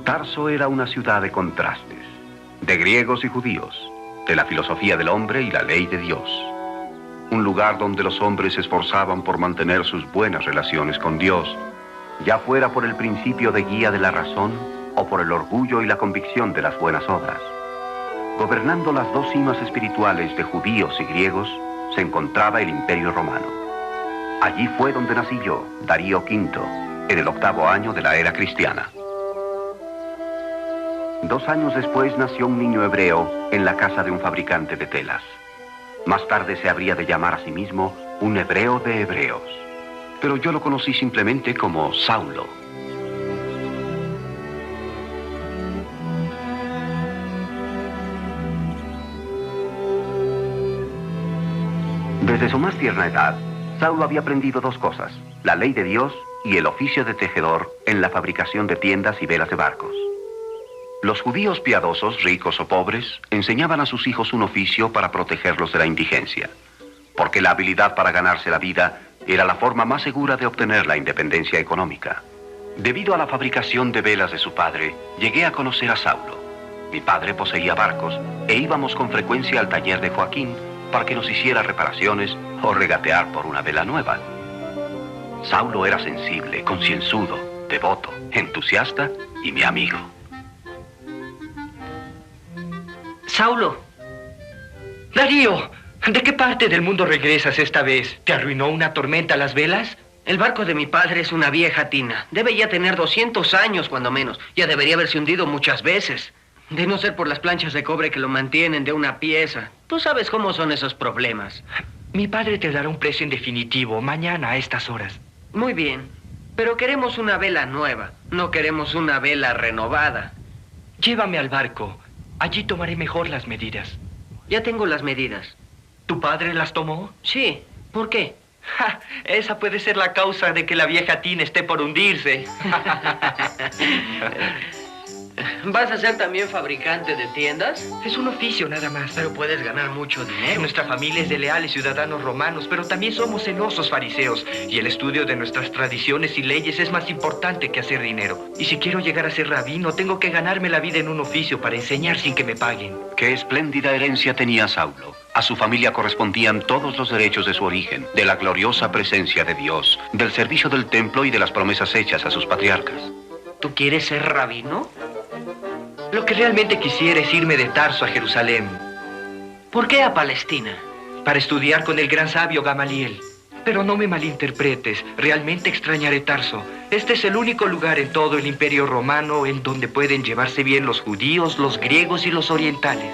Tarso era una ciudad de contrastes, de griegos y judíos, de la filosofía del hombre y la ley de Dios. Un lugar donde los hombres se esforzaban por mantener sus buenas relaciones con Dios, ya fuera por el principio de guía de la razón o por el orgullo y la convicción de las buenas obras. Gobernando las dos cimas espirituales de judíos y griegos, se encontraba el Imperio Romano. Allí fue donde nací yo, Darío V, en el 8º año de la era cristiana. 2 años después nació un niño hebreo en la casa de un fabricante de telas. Más tarde se habría de llamar a sí mismo un hebreo de hebreos. Pero yo lo conocí simplemente como Saulo. Desde su más tierna edad, Saulo había aprendido 2 cosas: la ley de Dios y el oficio de tejedor en la fabricación de tiendas y velas de barcos. Los judíos piadosos, ricos o pobres, enseñaban a sus hijos un oficio para protegerlos de la indigencia, porque la habilidad para ganarse la vida era la forma más segura de obtener la independencia económica. Debido a la fabricación de velas de su padre, llegué a conocer a Saulo. Mi padre poseía barcos e íbamos con frecuencia al taller de Joaquín para que nos hiciera reparaciones o regatear por una vela nueva. Saulo era sensible, concienzudo, devoto, entusiasta y mi amigo. Saulo. Darío, ¿de qué parte del mundo regresas esta vez? ¿Te arruinó una tormenta las velas? El barco de mi padre es una vieja tina. Debe ya tener 200 años, cuando menos. Ya debería haberse hundido muchas veces. De no ser por las planchas de cobre que lo mantienen de una pieza. Tú sabes cómo son esos problemas. Mi padre te dará un precio en definitivo mañana a estas horas. Muy bien, pero queremos una vela nueva. No queremos una vela renovada. Llévame al barco. Allí tomaré mejor las medidas. Ya tengo las medidas. ¿Tu padre las tomó? Sí. ¿Por qué? Ja, esa puede ser la causa de que la vieja tina esté por hundirse. ¿Vas a ser también fabricante de tiendas? Es un oficio nada más. Pero puedes ganar mucho dinero. Nuestra familia es de leales ciudadanos romanos, pero también somos celosos fariseos. Y el estudio de nuestras tradiciones y leyes es más importante que hacer dinero. Y si quiero llegar a ser rabino, tengo que ganarme la vida en un oficio para enseñar sin que me paguen. Qué espléndida herencia tenía Saulo. A su familia correspondían todos los derechos de su origen, de la gloriosa presencia de Dios, del servicio del templo y de las promesas hechas a sus patriarcas. ¿Tú quieres ser rabino? Lo que realmente quisiera es irme de Tarso a Jerusalén. ¿Por qué a Palestina? Para estudiar con el gran sabio Gamaliel. Pero no me malinterpretes, realmente extrañaré Tarso. Este es el único lugar en todo el Imperio Romano en donde pueden llevarse bien los judíos, los griegos y los orientales.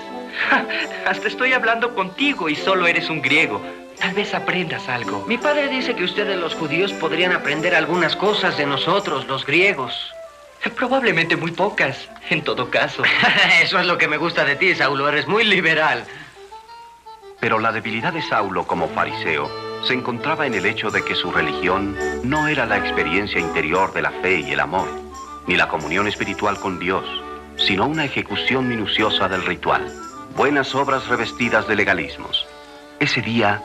¡Ja! Hasta estoy hablando contigo y solo eres un griego. Tal vez aprendas algo. Mi padre dice que ustedes los judíos podrían aprender algunas cosas de nosotros, los griegos. Probablemente muy pocas, en todo caso. Eso es lo que me gusta de ti, Saulo. Eres muy liberal. Pero la debilidad de Saulo como fariseo se encontraba en el hecho de que su religión no era la experiencia interior de la fe y el amor, ni la comunión espiritual con Dios, sino una ejecución minuciosa del ritual, buenas obras revestidas de legalismos. Ese día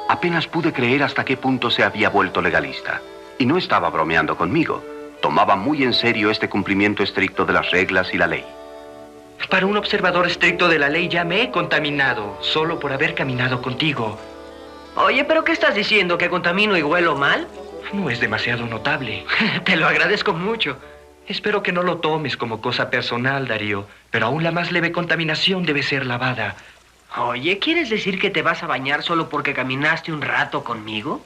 apenas pude creer hasta qué punto se había vuelto legalista. Y no estaba bromeando conmigo. Tomaba muy en serio este cumplimiento estricto de las reglas y la ley. Para un observador estricto de la ley ya me he contaminado, solo por haber caminado contigo. Oye, ¿pero qué estás diciendo? ¿Que contamino y huelo mal? No es demasiado notable. Te lo agradezco mucho. Espero que no lo tomes como cosa personal, Darío, pero aún la más leve contaminación debe ser lavada. Oye, ¿quieres decir que te vas a bañar solo porque caminaste un rato conmigo?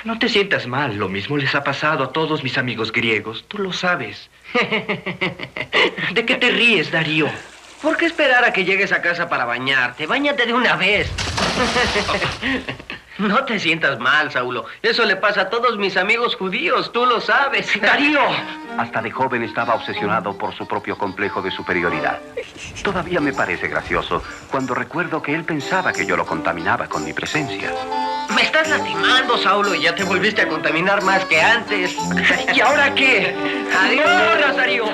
No te sientas mal, lo mismo les ha pasado a todos mis amigos griegos, tú lo sabes. ¿De qué te ríes, Darío? ¿Por qué esperar a que llegues a casa para bañarte? Báñate de una vez. No te sientas mal, Saulo. Eso le pasa a todos mis amigos judíos, tú lo sabes. ¡Darío! Hasta de joven estaba obsesionado por su propio complejo de superioridad. Todavía me parece gracioso cuando recuerdo que él pensaba que yo lo contaminaba con mi presencia. Me estás lastimando, Saulo, y ya te volviste a contaminar más que antes. ¿Y ahora qué? ¡Adiós, Darío!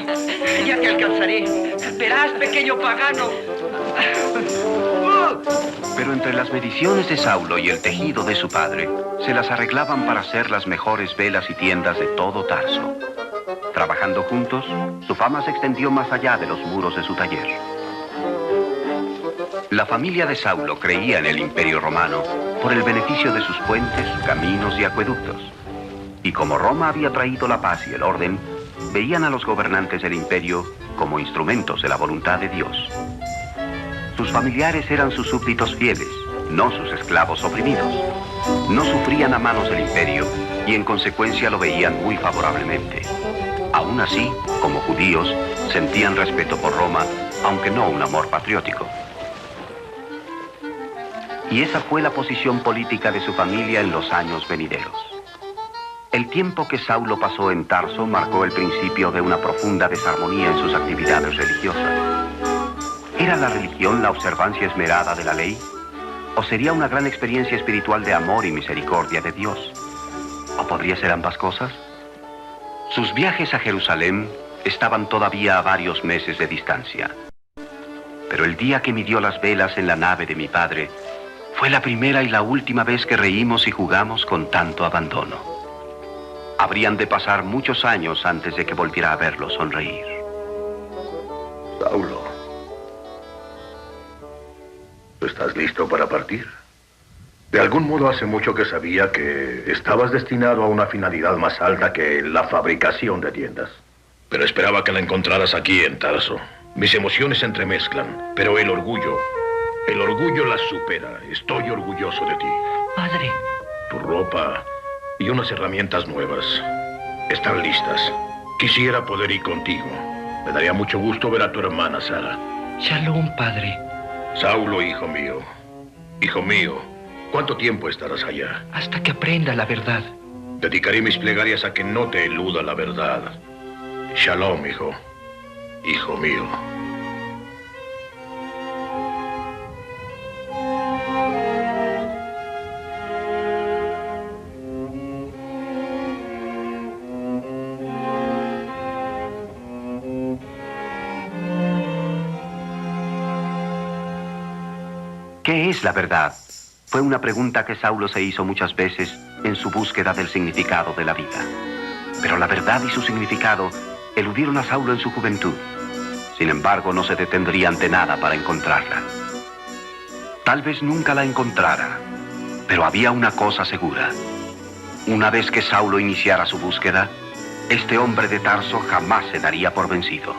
Ya te alcanzaré. Verás, pequeño pagano. Pero entre las mediciones de Saulo y el tejido de su padre, se las arreglaban para hacer las mejores velas y tiendas de todo Tarso. Trabajando juntos, su fama se extendió más allá de los muros de su taller. La familia de Saulo creía en el Imperio Romano por el beneficio de sus puentes, caminos y acueductos. Y como Roma había traído la paz y el orden, veían a los gobernantes del imperio como instrumentos de la voluntad de Dios. Sus familiares eran sus súbditos fieles, no sus esclavos oprimidos. No sufrían a manos del imperio y en consecuencia lo veían muy favorablemente. Aún así, como judíos, sentían respeto por Roma, aunque no un amor patriótico. Y esa fue la posición política de su familia en los años venideros. El tiempo que Saulo pasó en Tarso marcó el principio de una profunda desarmonía en sus actividades religiosas. ¿Era la religión la observancia esmerada de la ley? ¿O sería una gran experiencia espiritual de amor y misericordia de Dios? ¿O podría ser ambas cosas? Sus viajes a Jerusalén estaban todavía a varios meses de distancia. Pero el día que midió las velas en la nave de mi padre, fue la primera y la última vez que reímos y jugamos con tanto abandono. Habrían de pasar muchos años antes de que volviera a verlo sonreír. Saulo, ¿estás listo para partir? De algún modo hace mucho que sabía que estabas destinado a una finalidad más alta que la fabricación de tiendas. Pero esperaba que la encontraras aquí en Tarso. Mis emociones se entremezclan, pero el orgullo las supera. Estoy orgulloso de ti. Padre. Tu ropa y unas herramientas nuevas están listas. Quisiera poder ir contigo. Me daría mucho gusto ver a tu hermana Sara. Shalom, padre. Saulo, hijo mío. Hijo mío, ¿cuánto tiempo estarás allá? Hasta que aprenda la verdad. Dedicaré mis plegarias a que no te eluda la verdad. Shalom, hijo. Hijo mío. ¿Qué es la verdad? Fue una pregunta que Saulo se hizo muchas veces en su búsqueda del significado de la vida. Pero la verdad y su significado eludieron a Saulo en su juventud. Sin embargo, no se detendría ante nada para encontrarla. Tal vez nunca la encontrara, pero había una cosa segura. Una vez que Saulo iniciara su búsqueda, este hombre de Tarso jamás se daría por vencido.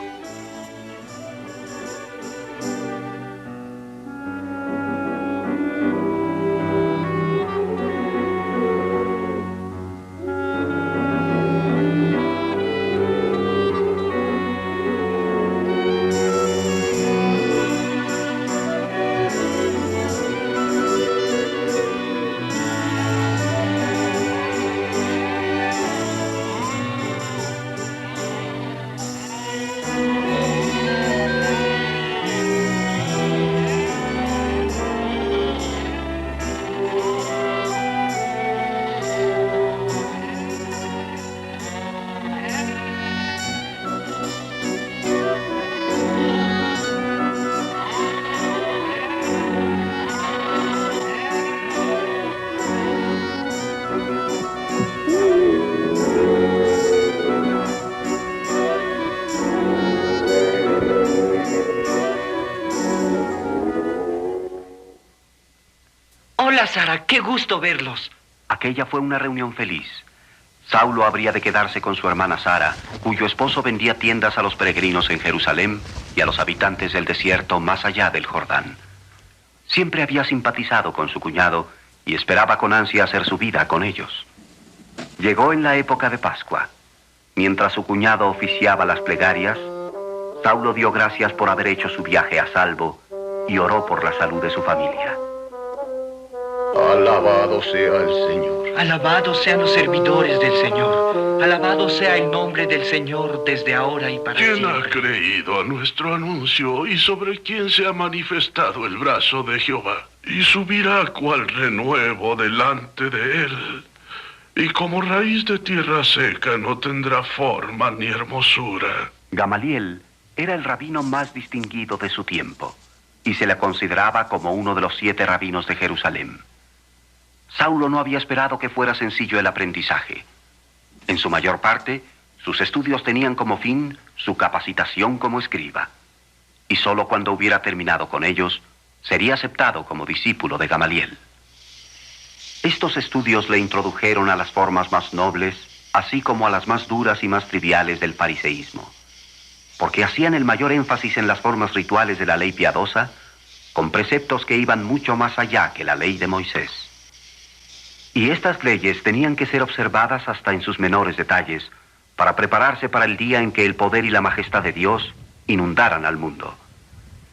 Hola, Sara. Qué gusto verlos. Aquella fue una reunión feliz. Saulo habría de quedarse con su hermana Sara, cuyo esposo vendía tiendas a los peregrinos en Jerusalén y a los habitantes del desierto más allá del Jordán. Siempre había simpatizado con su cuñado y esperaba con ansia hacer su vida con ellos. Llegó en la época de Pascua. Mientras su cuñado oficiaba las plegarias, Saulo dio gracias por haber hecho su viaje a salvo y oró por la salud de su familia. Alabado sea el Señor. Alabados sean los servidores del Señor. Alabado sea el nombre del Señor desde ahora y para siempre. ¿Quién ha creído a nuestro anuncio y sobre quién se ha manifestado el brazo de Jehová? Y subirá cual renuevo delante de él. Y como raíz de tierra seca no tendrá forma ni hermosura. Gamaliel era el rabino más distinguido de su tiempo y se le consideraba como uno de los 7 rabinos de Jerusalén. Saulo no había esperado que fuera sencillo el aprendizaje. En su mayor parte, Sus estudios tenían como fin su capacitación como escriba. Y solo cuando hubiera terminado con ellos, sería aceptado como discípulo de Gamaliel. Estos estudios le introdujeron a las formas más nobles, así como a las más duras y más triviales del fariseísmo, porque hacían el mayor énfasis en las formas rituales de la ley piadosa, con preceptos que iban mucho más allá que la ley de Moisés. Y estas leyes tenían que ser observadas hasta en sus menores detalles, para prepararse para el día en que el poder y la majestad de Dios inundaran al mundo.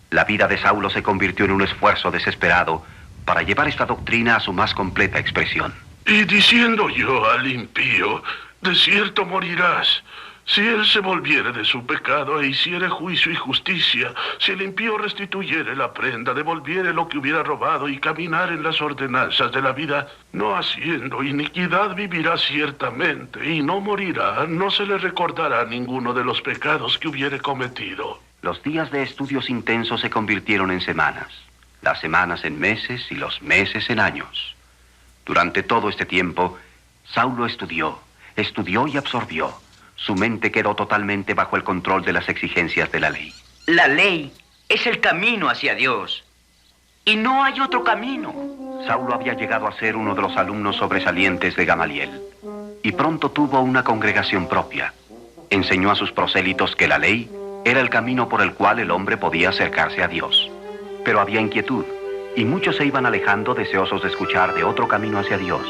La vida de Saulo se convirtió en un esfuerzo desesperado para llevar esta doctrina a su más completa expresión. Y diciendo yo al impío, de cierto morirás, si él se volviere de su pecado e hiciere juicio y justicia, si el impío restituyere la prenda, devolviere lo que hubiera robado y caminar en las ordenanzas de la vida, no haciendo iniquidad vivirá ciertamente y no morirá, no se le recordará ninguno de los pecados que hubiere cometido. Los días de estudios intensos se convirtieron en semanas, las semanas en meses y los meses en años. Durante todo este tiempo, Saulo estudió y absorbió. Su mente quedó totalmente bajo el control de las exigencias de la ley. La ley es el camino hacia Dios. Y no hay otro camino. Saulo había llegado a ser uno de los alumnos sobresalientes de Gamaliel. Y pronto tuvo una congregación propia. Enseñó a sus prosélitos que la ley era el camino por el cual el hombre podía acercarse a Dios. Pero había inquietud, y muchos se iban alejando deseosos de escuchar de otro camino hacia Dios.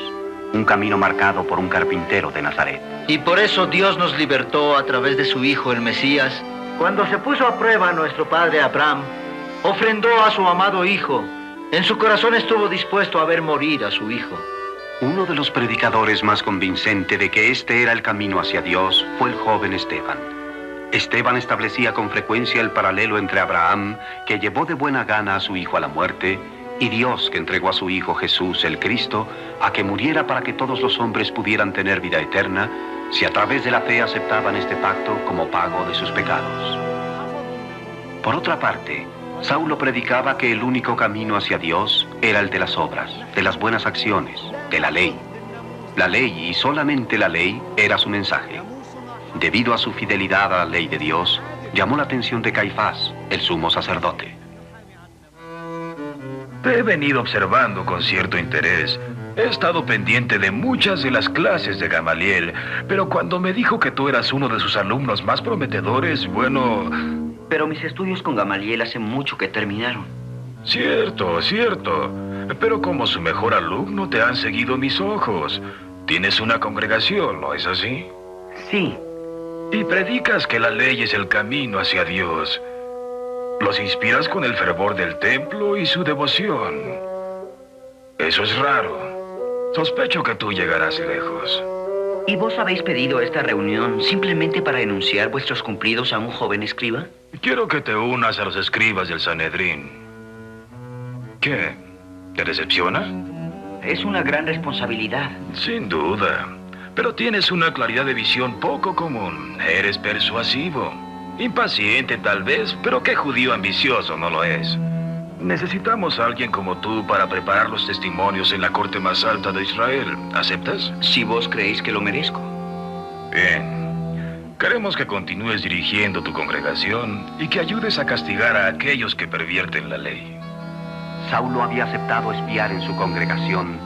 Un camino marcado por un carpintero de Nazaret. Y por eso Dios nos libertó a través de su Hijo, el Mesías. Cuando se puso a prueba nuestro padre Abraham, ofrendó a su amado Hijo. En su corazón estuvo dispuesto a ver morir a su Hijo. Uno de los predicadores más convincentes de que este era el camino hacia Dios fue el joven Esteban. Esteban establecía con frecuencia el paralelo entre Abraham, que llevó de buena gana a su hijo a la muerte, y Dios, que entregó a su Hijo Jesús, el Cristo, a que muriera para que todos los hombres pudieran tener vida eterna, si a través de la fe aceptaban este pacto como pago de sus pecados. Por otra parte, Saulo predicaba que el único camino hacia Dios era el de las obras, de las buenas acciones, de la ley. La ley, y solamente la ley, era su mensaje. Debido a su fidelidad a la ley de Dios, llamó la atención de Caifás, el sumo sacerdote. Te he venido observando con cierto interés. He estado pendiente de muchas de las clases de Gamaliel, pero cuando me dijo que tú eras uno de sus alumnos más prometedores, bueno... Pero mis estudios con Gamaliel hace mucho que terminaron. Cierto, cierto. Pero como su mejor alumno te han seguido mis ojos. Tienes una congregación, ¿no es así? Sí. Y predicas que la ley es el camino hacia Dios. Los inspiras con el fervor del templo y su devoción. Eso es raro. Sospecho que tú llegarás lejos. ¿Y vos habéis pedido esta reunión simplemente para enunciar vuestros cumplidos a un joven escriba? Quiero que te unas a los escribas del Sanedrín. ¿Qué? ¿Te decepciona? Es una gran responsabilidad. Sin duda. Pero tienes una claridad de visión poco común. Eres persuasivo. Impaciente tal vez, pero qué judío ambicioso no lo es. Necesitamos a alguien como tú para preparar los testimonios en la corte más alta de Israel. ¿Aceptas? Si vos creéis que lo merezco. Bien. Queremos que continúes dirigiendo tu congregación y que ayudes a castigar a aquellos que pervierten la ley. Saulo había aceptado espiar en su congregación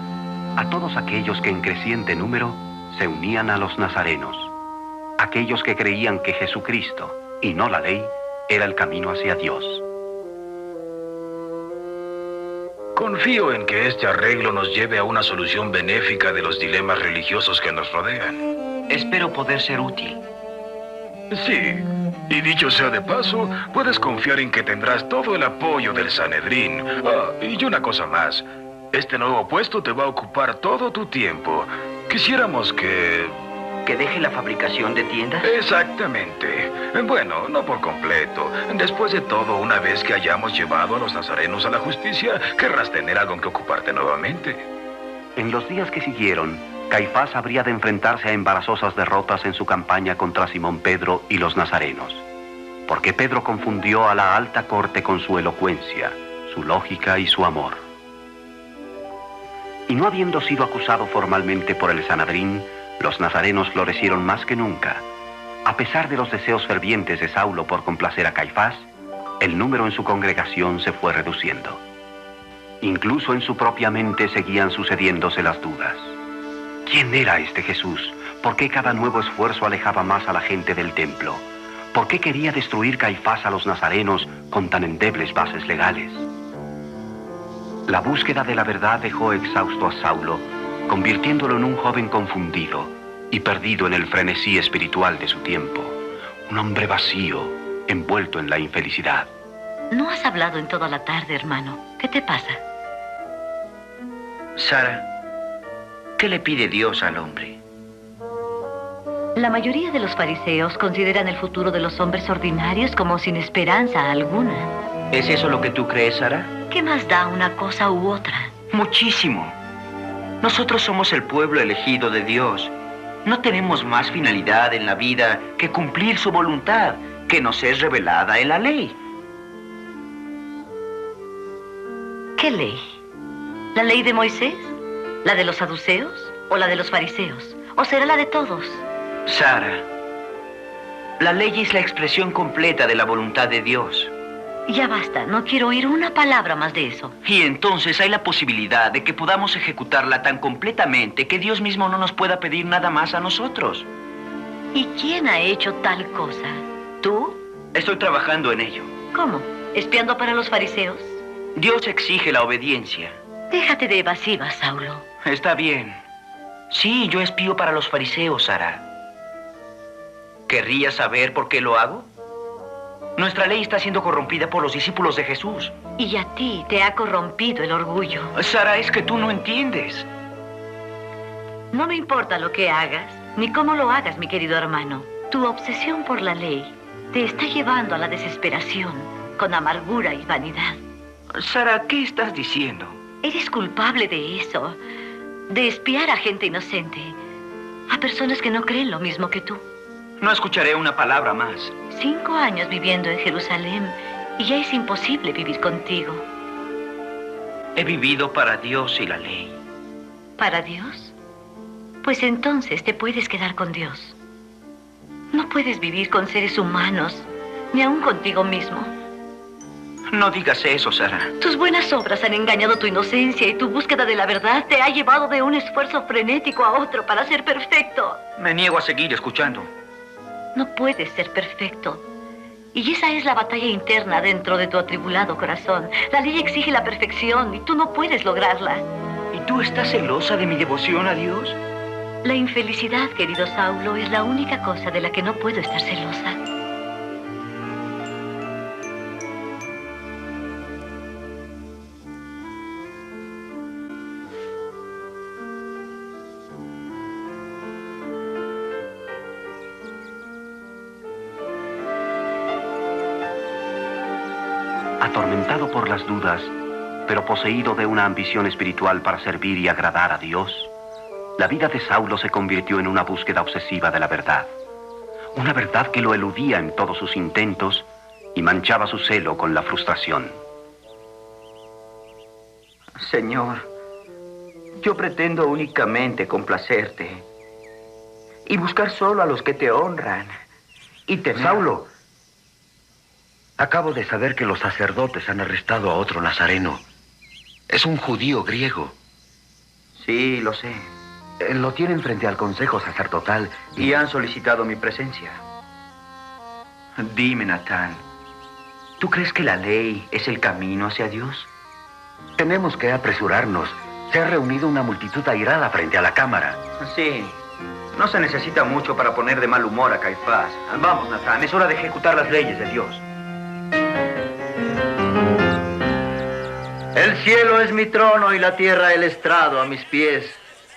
a todos aquellos que en creciente número se unían a los nazarenos, aquellos que creían que Jesucristo, y no la ley, era el camino hacia Dios. Confío en que este arreglo nos lleve a una solución benéfica de los dilemas religiosos que nos rodean. Espero poder ser útil. Sí, y dicho sea de paso, puedes confiar en que tendrás todo el apoyo del Sanedrín. Y una cosa más. Este nuevo puesto te va a ocupar todo tu tiempo. Quisiéramos que... ¿Que deje la fabricación de tiendas? Exactamente. Bueno, no por completo. Después de todo, una vez que hayamos llevado a los nazarenos a la justicia, querrás tener algo en que ocuparte nuevamente. En los días que siguieron, Caifás habría de enfrentarse a embarazosas derrotas en su campaña contra Simón Pedro y los nazarenos, porque Pedro confundió a la alta corte con su elocuencia, su lógica y su amor. Y no habiendo sido acusado formalmente por el Sanedrín, los nazarenos florecieron más que nunca, A pesar de los deseos fervientes de Saulo por complacer a Caifás, el número en su congregación se fue reduciendo. Incluso en su propia mente seguían sucediéndose las dudas. ¿Quién era este Jesús? ¿Por qué cada nuevo esfuerzo alejaba más a la gente del templo? ¿Por qué quería destruir Caifás a los nazarenos con tan endebles bases legales? La búsqueda de la verdad dejó exhausto a Saulo, convirtiéndolo en un joven confundido y perdido en el frenesí espiritual de su tiempo. Un hombre vacío, envuelto en la infelicidad. No has hablado en toda la tarde, hermano. ¿Qué te pasa? Sara, ¿qué le pide Dios al hombre? La mayoría de los fariseos consideran el futuro de los hombres ordinarios como sin esperanza alguna. ¿Es eso lo que tú crees, Sara? ¿Qué más da una cosa u otra? Muchísimo. Nosotros somos el pueblo elegido de Dios. No tenemos más finalidad en la vida que cumplir su voluntad, que nos es revelada en la ley. ¿Qué ley? ¿La ley de Moisés? ¿La de los saduceos? ¿O la de los fariseos? ¿O será la de todos? Sara, la ley es la expresión completa de la voluntad de Dios. Ya basta, no quiero oír una palabra más de eso. Y entonces hay la posibilidad de que podamos ejecutarla tan completamente que Dios mismo no nos pueda pedir nada más a nosotros. ¿Y quién ha hecho tal cosa? ¿Tú? Estoy trabajando en ello. ¿Cómo? ¿Espiando para los fariseos? Dios exige la obediencia. Déjate de evasivas, Saulo. Está bien. Sí, yo espío para los fariseos, Sara. ¿Querrías saber por qué lo hago? Nuestra ley está siendo corrompida por los discípulos de Jesús. Y a ti te ha corrompido el orgullo. Sara, es que tú no entiendes. No me importa lo que hagas, ni cómo lo hagas, mi querido hermano. Tu obsesión por la ley te está llevando a la desesperación, con amargura y vanidad. Sara, ¿qué estás diciendo? Eres culpable de eso, de espiar a gente inocente, a personas que no creen lo mismo que tú. No escucharé una palabra más. 5 años viviendo en Jerusalén y ya es imposible vivir contigo. He vivido para Dios y la ley. ¿Para Dios? Pues entonces te puedes quedar con Dios. No puedes vivir con seres humanos, ni aún contigo mismo. No digas eso, Sara. Tus buenas obras han engañado tu inocencia y tu búsqueda de la verdad te ha llevado de un esfuerzo frenético a otro para ser perfecto. Me niego a seguir escuchando. No puedes ser perfecto. Y esa es la batalla interna dentro de tu atribulado corazón. La ley exige la perfección y tú no puedes lograrla. ¿Y tú estás celosa de mi devoción a Dios? La infelicidad, querido Saulo, es la única cosa de la que no puedo estar celosa. Atormentado por las dudas, pero poseído de una ambición espiritual para servir y agradar a Dios, la vida de Saulo se convirtió en una búsqueda obsesiva de la verdad. Una verdad que lo eludía en todos sus intentos y manchaba su celo con la frustración. Señor, yo pretendo únicamente complacerte y buscar solo a los que te honran y tener... Saulo, acabo de saber que los sacerdotes han arrestado a otro nazareno. Es un judío griego. Sí, lo sé. Lo tienen frente al consejo sacerdotal Y han solicitado mi presencia. Dime, Natán, ¿tú crees que la ley es el camino hacia Dios? tenemos que apresurarnos. Se ha reunido una multitud airada frente a la cámara. Sí. No se necesita mucho para poner de mal humor a Caifás. Vamos, Natán, es hora de ejecutar las leyes de Dios. El cielo es mi trono y la tierra el estrado a mis pies.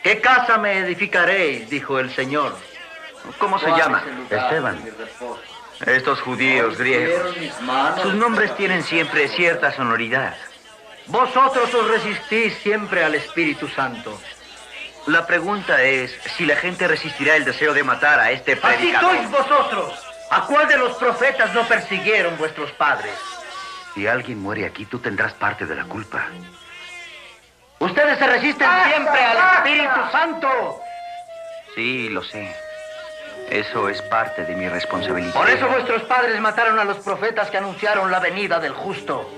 ¿Qué casa me edificaréis?, dijo el Señor. ¿Cómo se llama? Esteban. Estos judíos griegos. Sus nombres tienen siempre cierta sonoridad. Vosotros os resistís siempre al Espíritu Santo. La pregunta es si la gente resistirá el deseo de matar a este Así predicador. sois vosotros. ¿A cuál de los profetas no persiguieron vuestros padres? Si alguien muere aquí, tú tendrás parte de la culpa. Ustedes se resisten siempre al Espíritu Santo. Sí, lo sé. Eso es parte de mi responsabilidad. Por eso vuestros padres mataron a los profetas que anunciaron la venida del justo.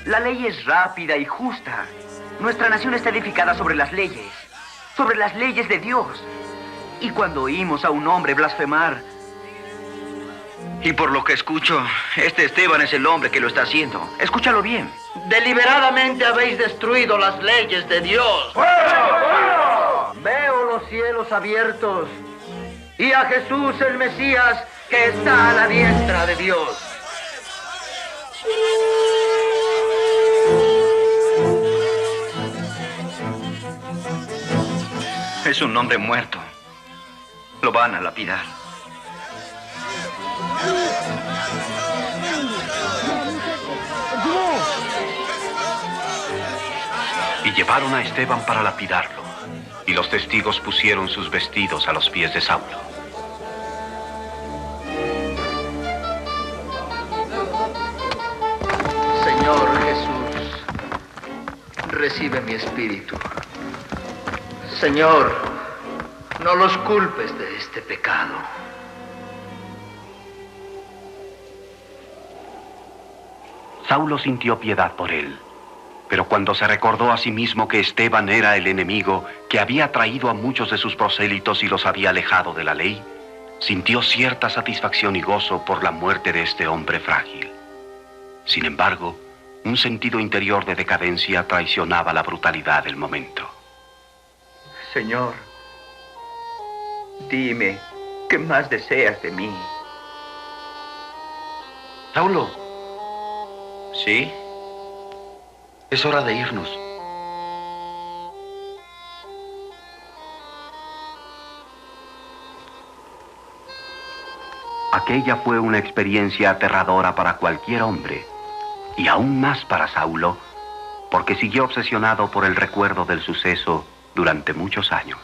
La ley es rápida y justa. Nuestra nación está edificada sobre las leyes de Dios. Y cuando oímos a un hombre blasfemar... Y por lo que escucho, este Esteban es el hombre que lo está haciendo. Escúchalo bien. Deliberadamente habéis destruido las leyes de Dios. ¡Fuera! Veo los cielos abiertos y a Jesús el Mesías que está a la diestra de Dios. Es un hombre muerto. Lo van a lapidar. Y llevaron a Esteban para lapidarlo. Y los testigos pusieron sus vestidos a los pies de Saulo. Señor Jesús, recibe mi espíritu. Señor, no los culpes de este pecado. Saulo sintió piedad por él. Pero cuando se recordó a sí mismo que Esteban era el enemigo que había traído a muchos de sus prosélitos y los había alejado de la ley, sintió cierta satisfacción y gozo por la muerte de este hombre frágil. Sin embargo, un sentido interior de decadencia traicionaba la brutalidad del momento. Señor, dime, ¿qué más deseas de mí? Saulo, ¿Sí? es hora de irnos. Aquella fue una experiencia aterradora para cualquier hombre, y aún más para Saulo, porque siguió obsesionado por el recuerdo del suceso durante muchos años.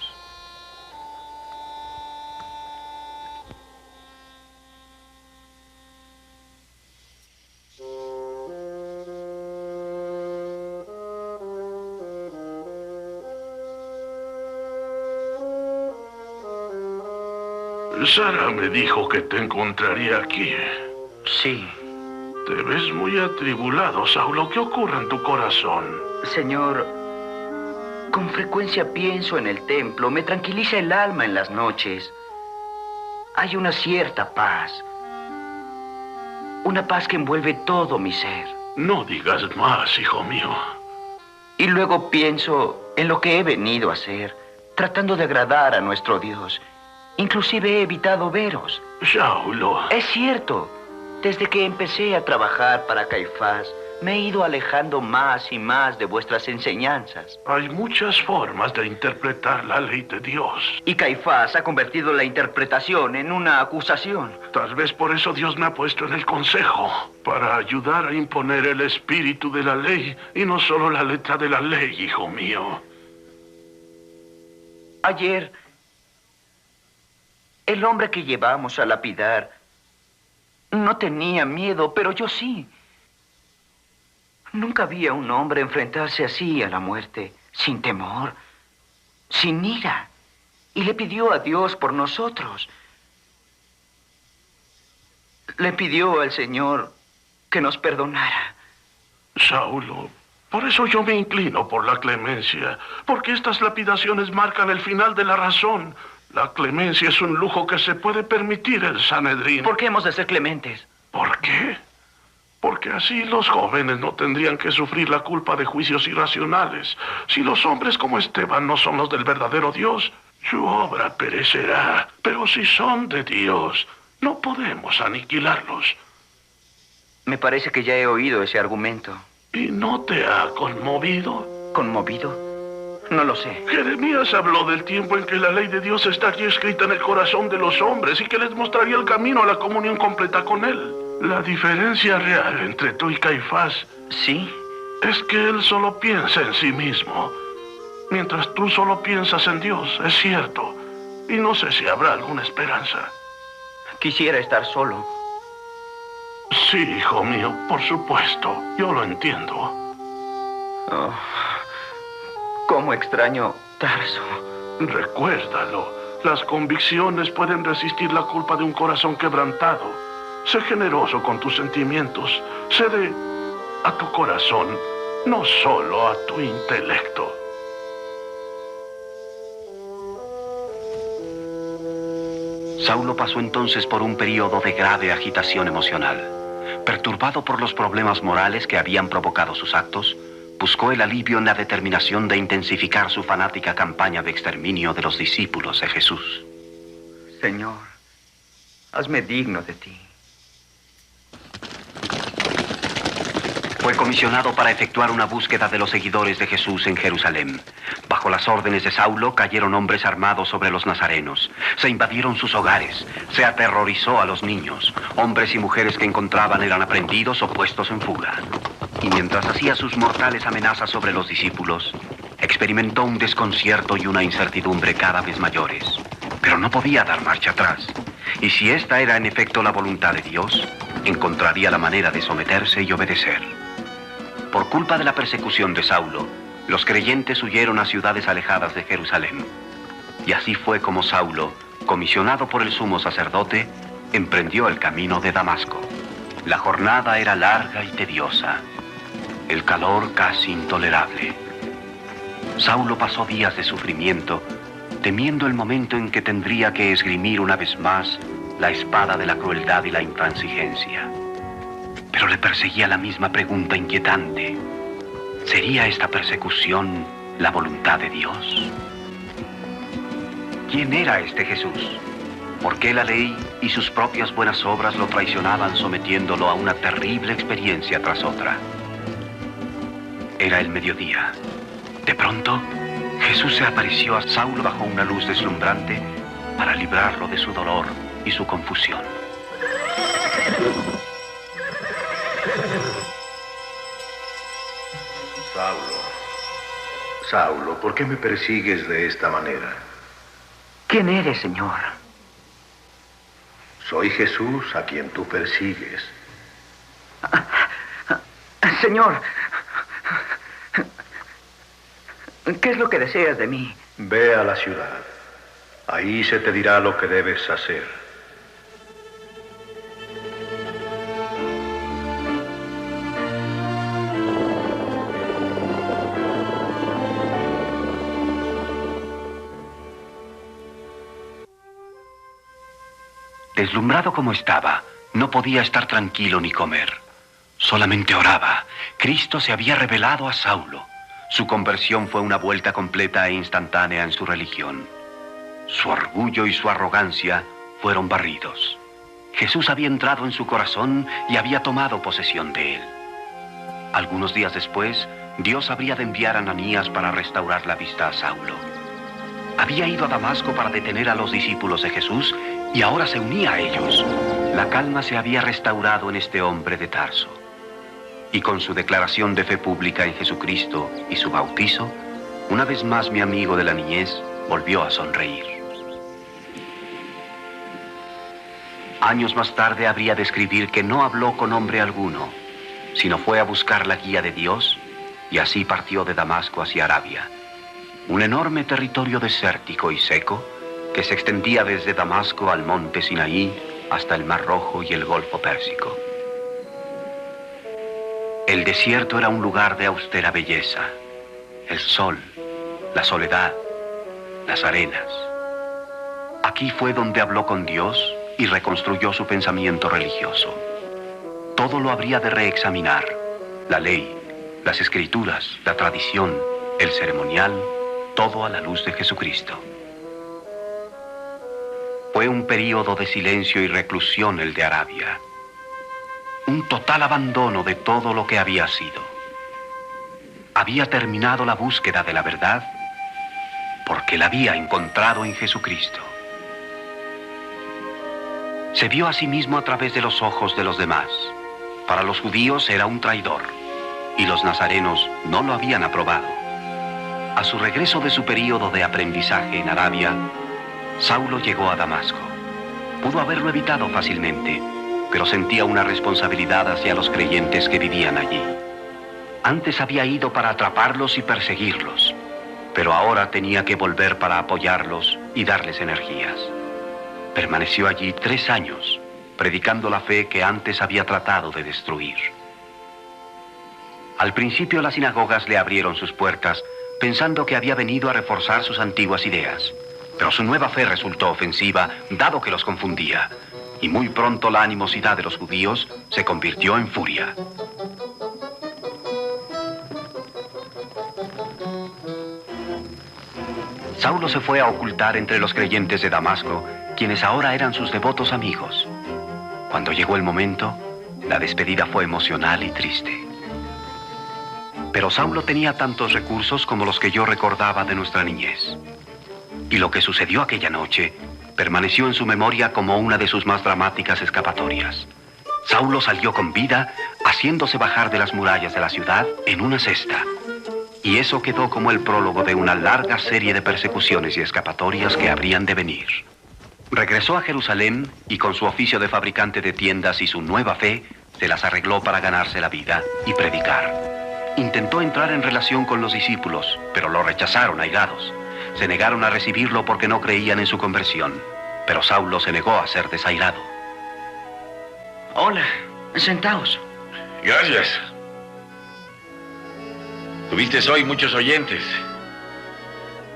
Sara me dijo que te encontraría aquí. Sí. Te ves muy atribulado, Saulo. ¿Qué ocurre en tu corazón? Señor, con frecuencia pienso en el templo. Me tranquiliza el alma en las noches. Hay una cierta paz. Una paz que envuelve todo mi ser. No digas más, hijo mío. Y luego pienso en lo que he venido a hacer, tratando de agradar a nuestro Dios. Inclusive he evitado veros. Saulo. Es cierto. Desde que empecé a trabajar para Caifás, me he ido alejando más y más de vuestras enseñanzas. Hay muchas formas de interpretar la ley de Dios. Y Caifás ha convertido la interpretación en una acusación. Tal vez por eso Dios me ha puesto en el consejo, para ayudar a imponer el espíritu de la ley y no solo la letra de la ley, hijo mío. Ayer, el hombre que llevamos a lapidar no tenía miedo, pero yo sí. Nunca vi a un hombre enfrentarse así a la muerte, sin temor, sin ira. Y le pidió a Dios por nosotros. Le pidió al Señor que nos perdonara. Saulo, por eso yo me inclino por la clemencia, porque estas lapidaciones marcan el final de la razón. La clemencia es un lujo que se puede permitir el Sanedrín. ¿Por qué hemos de ser clementes? ¿Por qué? Porque así los jóvenes no tendrían que sufrir la culpa de juicios irracionales. Si los hombres como Esteban no son los del verdadero Dios, su obra perecerá. Pero si son de Dios, no podemos aniquilarlos. Me parece que ya he oído ese argumento. ¿Y no te ha conmovido? ¿Conmovido? No lo sé. Jeremías habló del tiempo en que la ley de Dios está aquí escrita en el corazón de los hombres y que les mostraría el camino a la comunión completa con Él. La diferencia real entre tú y Caifás, ¿sí?, es que él solo piensa en sí mismo, mientras tú solo piensas en Dios, es cierto. Y no sé si habrá alguna esperanza. Quisiera estar solo. Sí, hijo mío, por supuesto. Yo lo entiendo. Oh, cómo extraño Tarso. Recuérdalo. Las convicciones pueden resistir la culpa de un corazón quebrantado. Sé generoso con tus sentimientos. Cede a tu corazón, no solo a tu intelecto. Saulo pasó entonces por un periodo de grave agitación emocional. Perturbado por los problemas morales que habían provocado sus actos, buscó el alivio en la determinación de intensificar su fanática campaña de exterminio de los discípulos de Jesús. Señor, hazme digno de ti. Fue comisionado para efectuar una búsqueda de los seguidores de Jesús en Jerusalén. Bajo las órdenes de Saulo cayeron hombres armados sobre los nazarenos. Se invadieron sus hogares. Se aterrorizó a los niños. Hombres y mujeres que encontraban eran aprendidos o puestos en fuga. Y mientras hacía sus mortales amenazas sobre los discípulos, experimentó un desconcierto y una incertidumbre cada vez mayores. Pero no podía dar marcha atrás. Y si esta era en efecto la voluntad de Dios, encontraría la manera de someterse y obedecer. Por culpa de la persecución de Saulo, los creyentes huyeron a ciudades alejadas de Jerusalén. Y así fue como Saulo, comisionado por el sumo sacerdote, emprendió el camino de Damasco. La jornada era larga y tediosa, el calor casi intolerable. Saulo pasó días de sufrimiento, temiendo el momento en que tendría que esgrimir una vez más la espada de la crueldad y la intransigencia. Pero le perseguía la misma pregunta inquietante. ¿Sería esta persecución la voluntad de Dios? ¿Quién era este Jesús? ¿Por qué la ley y sus propias buenas obras lo traicionaban, sometiéndolo a una terrible experiencia tras otra? Era el mediodía. De pronto, Jesús se apareció a Saulo bajo una luz deslumbrante para librarlo de su dolor y su confusión. Saulo, ¿por qué me persigues de esta manera? ¿Quién eres, Señor? Soy Jesús a quien tú persigues. Señor, ¿qué es lo que deseas de mí? Ve a la ciudad. Ahí se te dirá lo que debes hacer. Deslumbrado como estaba, no podía estar tranquilo ni comer. Solamente oraba. Cristo se había revelado a Saulo. Su conversión fue una vuelta completa e instantánea en su religión. Su orgullo y su arrogancia fueron barridos. Jesús había entrado en su corazón y había tomado posesión de él. Algunos días después, Dios habría de enviar a Ananías para restaurar la vista a Saulo. Había ido a Damasco para detener a los discípulos de Jesús y ahora se unía a ellos. La calma se había restaurado en este hombre de Tarso. Y con su declaración de fe pública en Jesucristo y su bautizo, una vez más mi amigo de la niñez volvió a sonreír. Años más tarde habría de escribir que no habló con hombre alguno, sino fue a buscar la guía de Dios y así partió de Damasco hacia Arabia, un enorme territorio desértico y seco que se extendía desde Damasco al monte Sinaí hasta el Mar Rojo y el Golfo Pérsico. El desierto era un lugar de austera belleza. El sol, la soledad, las arenas. Aquí fue donde habló con Dios y reconstruyó su pensamiento religioso. Todo lo habría de reexaminar: la ley, las escrituras, la tradición, el ceremonial, todo a la luz de Jesucristo. Fue un período de silencio y reclusión el de Arabia. Un total abandono de todo lo que había sido. Había terminado la búsqueda de la verdad porque la había encontrado en Jesucristo. Se vio a sí mismo a través de los ojos de los demás. Para los judíos era un traidor y los nazarenos no lo habían aprobado. A su regreso de su período de aprendizaje en Arabia, Saulo llegó a Damasco. Pudo haberlo evitado fácilmente, pero sentía una responsabilidad hacia los creyentes que vivían allí. Antes había ido para atraparlos y perseguirlos, pero ahora tenía que volver para apoyarlos y darles energías. Permaneció allí 3 años, predicando la fe que antes había tratado de destruir. Al principio las sinagogas le abrieron sus puertas, pensando que había venido a reforzar sus antiguas ideas. Pero su nueva fe resultó ofensiva, dado que los confundía. Y muy pronto la animosidad de los judíos se convirtió en furia. Saulo se fue a ocultar entre los creyentes de Damasco, quienes ahora eran sus devotos amigos. Cuando llegó el momento, la despedida fue emocional y triste. Pero Saulo tenía tantos recursos como los que yo recordaba de nuestra niñez. Y lo que sucedió aquella noche permaneció en su memoria como una de sus más dramáticas escapatorias. Saulo salió con vida, haciéndose bajar de las murallas de la ciudad en una cesta. Y eso quedó como el prólogo de una larga serie de persecuciones y escapatorias que habrían de venir. Regresó a Jerusalén y con su oficio de fabricante de tiendas y su nueva fe, se las arregló para ganarse la vida y predicar. Intentó entrar en relación con los discípulos, pero lo rechazaron airados. Se negaron a recibirlo porque no creían en su conversión. Pero Saulo se negó a ser desairado. Hola, sentaos. Gracias. Tuviste hoy muchos oyentes.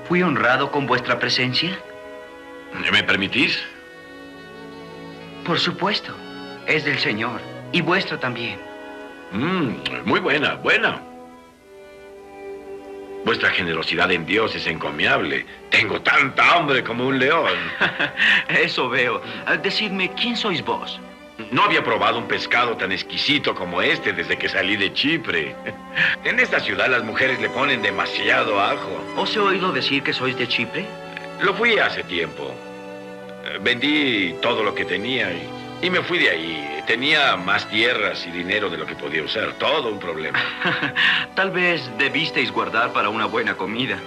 ¿Fui honrado con vuestra presencia? ¿Me permitís? Por supuesto. Es del Señor. Y vuestro también. Muy buena. Vuestra generosidad en Dios es encomiable. Tengo tanta hambre como un león. Eso veo. Decidme, ¿quién sois vos? No había probado un pescado tan exquisito como este desde que salí de Chipre. En esta ciudad las mujeres le ponen demasiado ajo. ¿Os he oído decir que sois de Chipre? Lo fui hace tiempo. Vendí todo lo que tenía y me fui de ahí. Tenía más tierras y dinero de lo que podía usar. Todo un problema. Tal vez debisteis guardar para una buena comida.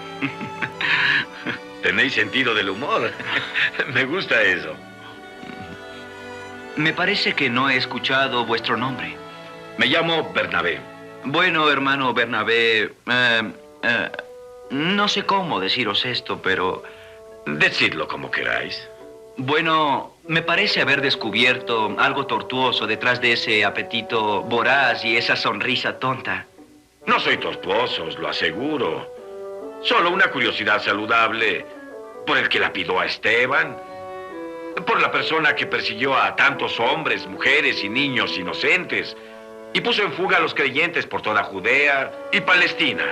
Tenéis sentido del humor. Me gusta eso. Me parece que no he escuchado vuestro nombre. Me llamo Bernabé. Bueno, hermano Bernabé, no sé cómo deciros esto, pero... Decidlo como queráis. Bueno, me parece haber descubierto algo tortuoso detrás de ese apetito voraz y esa sonrisa tonta. No soy tortuoso, os lo aseguro. Solo una curiosidad saludable por el que lapidó a Esteban, por la persona que persiguió a tantos hombres, mujeres y niños inocentes y puso en fuga a los creyentes por toda Judea y Palestina.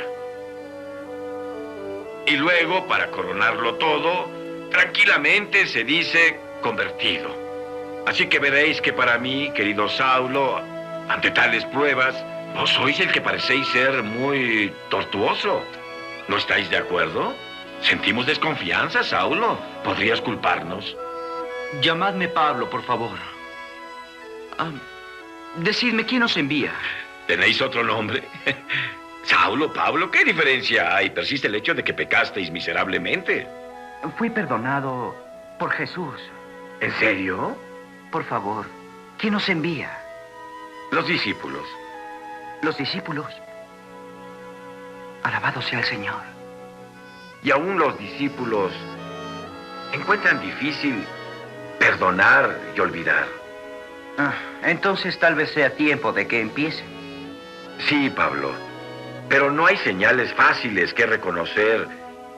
Y luego, para coronarlo todo, tranquilamente se dice convertido. Así que veréis que para mí, querido Saulo, ante tales pruebas, no sois el que parecéis ser muy tortuoso. ¿No estáis de acuerdo? Sentimos desconfianza, Saulo. ¿Podrías culparnos? Llamadme Pablo, por favor. Decidme, ¿quién os envía? ¿Tenéis otro nombre? Saulo, Pablo, ¿qué diferencia hay? Persiste el hecho de que pecasteis miserablemente. Fui perdonado por Jesús. ¿En serio? Por favor, ¿quién os envía? Los discípulos. ¿Los discípulos? Alabado sea el Señor. Y aún los discípulos encuentran difícil perdonar y olvidar. Entonces tal vez sea tiempo de que empiece. Sí, Pablo. Pero no hay señales fáciles que reconocer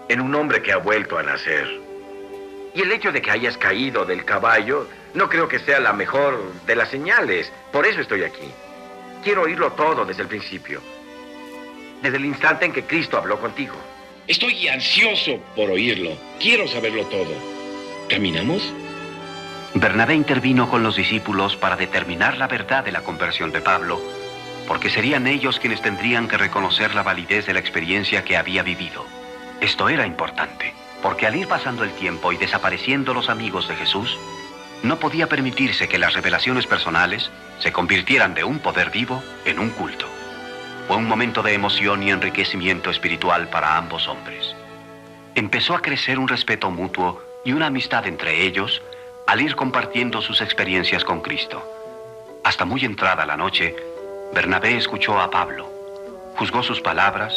en un hombre que ha vuelto a nacer. Y el hecho de que hayas caído del caballo no creo que sea la mejor de las señales. Por eso estoy aquí. Quiero oírlo todo desde el principio. Desde el instante en que Cristo habló contigo. Estoy ansioso por oírlo. Quiero saberlo todo. ¿Caminamos? Bernabé intervino con los discípulos para determinar la verdad de la conversión de Pablo, porque serían ellos quienes tendrían que reconocer la validez de la experiencia que había vivido. Esto era importante, porque al ir pasando el tiempo y desapareciendo los amigos de Jesús, no podía permitirse que las revelaciones personales se convirtieran de un poder vivo en un culto. Fue un momento de emoción y enriquecimiento espiritual para ambos hombres. Empezó a crecer un respeto mutuo y una amistad entre ellos al ir compartiendo sus experiencias con Cristo. Hasta muy entrada la noche, Bernabé escuchó a Pablo, juzgó sus palabras,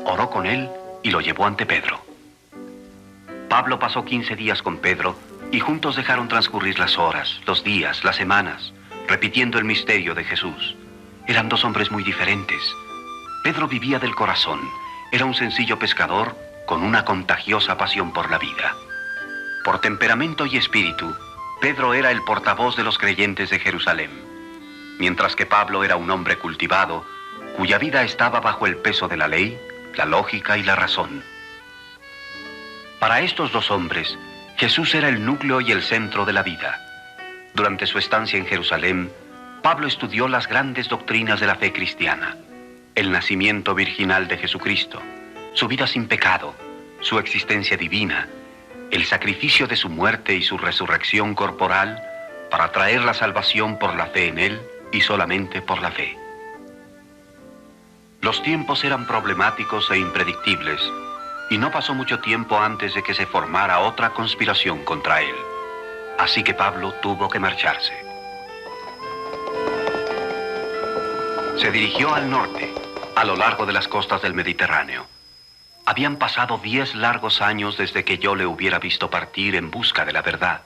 oró con él y lo llevó ante Pedro. Pablo pasó 15 días con Pedro y juntos dejaron transcurrir las horas, los días, las semanas, repitiendo el misterio de Jesús. Eran dos hombres muy diferentes. Pedro vivía del corazón. Era un sencillo pescador con una contagiosa pasión por la vida. Por temperamento y espíritu, Pedro era el portavoz de los creyentes de Jerusalén, mientras que Pablo era un hombre cultivado, cuya vida estaba bajo el peso de la ley, la lógica y la razón. Para estos dos hombres, Jesús era el núcleo y el centro de la vida. Durante su estancia en Jerusalén, Pablo estudió las grandes doctrinas de la fe cristiana: el nacimiento virginal de Jesucristo, su vida sin pecado, su existencia divina, el sacrificio de su muerte y su resurrección corporal para traer la salvación por la fe en Él y solamente por la fe. Los tiempos eran problemáticos e impredictibles, y no pasó mucho tiempo antes de que se formara otra conspiración contra él. Así que Pablo tuvo que marcharse. Se dirigió al norte, a lo largo de las costas del Mediterráneo. Habían pasado 10 largos años desde que yo le hubiera visto partir en busca de la verdad.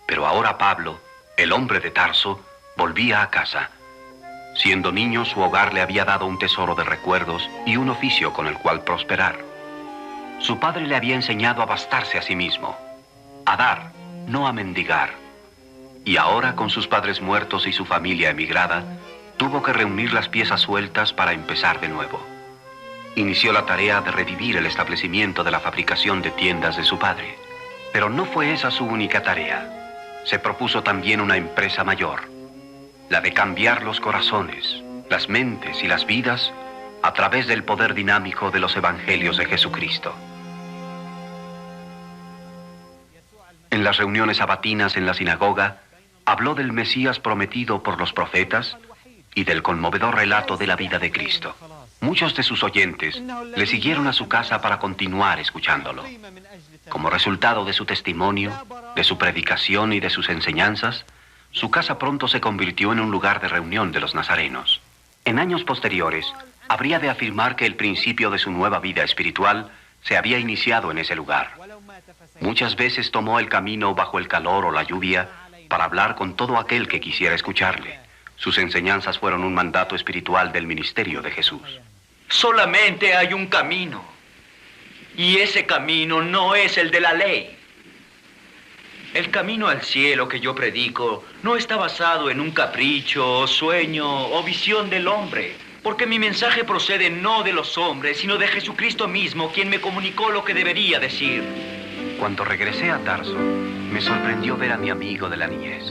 Pero ahora Pablo, el hombre de Tarso, volvía a casa. Siendo niño, su hogar le había dado un tesoro de recuerdos y un oficio con el cual prosperar. Su padre le había enseñado a bastarse a sí mismo, a dar, no a mendigar. Y ahora, con sus padres muertos y su familia emigrada, tuvo que reunir las piezas sueltas para empezar de nuevo. Inició la tarea de revivir el establecimiento de la fabricación de tiendas de su padre. Pero no fue esa su única tarea. Se propuso también una empresa mayor, la de cambiar los corazones, las mentes y las vidas a través del poder dinámico de los evangelios de Jesucristo. En las reuniones sabatinas en la sinagoga, habló del Mesías prometido por los profetas y del conmovedor relato de la vida de Cristo. Muchos de sus oyentes le siguieron a su casa para continuar escuchándolo. Como resultado de su testimonio, de su predicación y de sus enseñanzas, su casa pronto se convirtió en un lugar de reunión de los nazarenos. En años posteriores, habría de afirmar que el principio de su nueva vida espiritual se había iniciado en ese lugar. Muchas veces tomó el camino bajo el calor o la lluvia para hablar con todo aquel que quisiera escucharle. Sus enseñanzas fueron un mandato espiritual del ministerio de Jesús. Solamente hay un camino, y ese camino no es el de la ley. El camino al cielo que yo predico no está basado en un capricho, sueño o visión del hombre, porque mi mensaje procede no de los hombres, sino de Jesucristo mismo, quien me comunicó lo que debería decir. Cuando regresé a Tarso, me sorprendió ver a mi amigo de la niñez.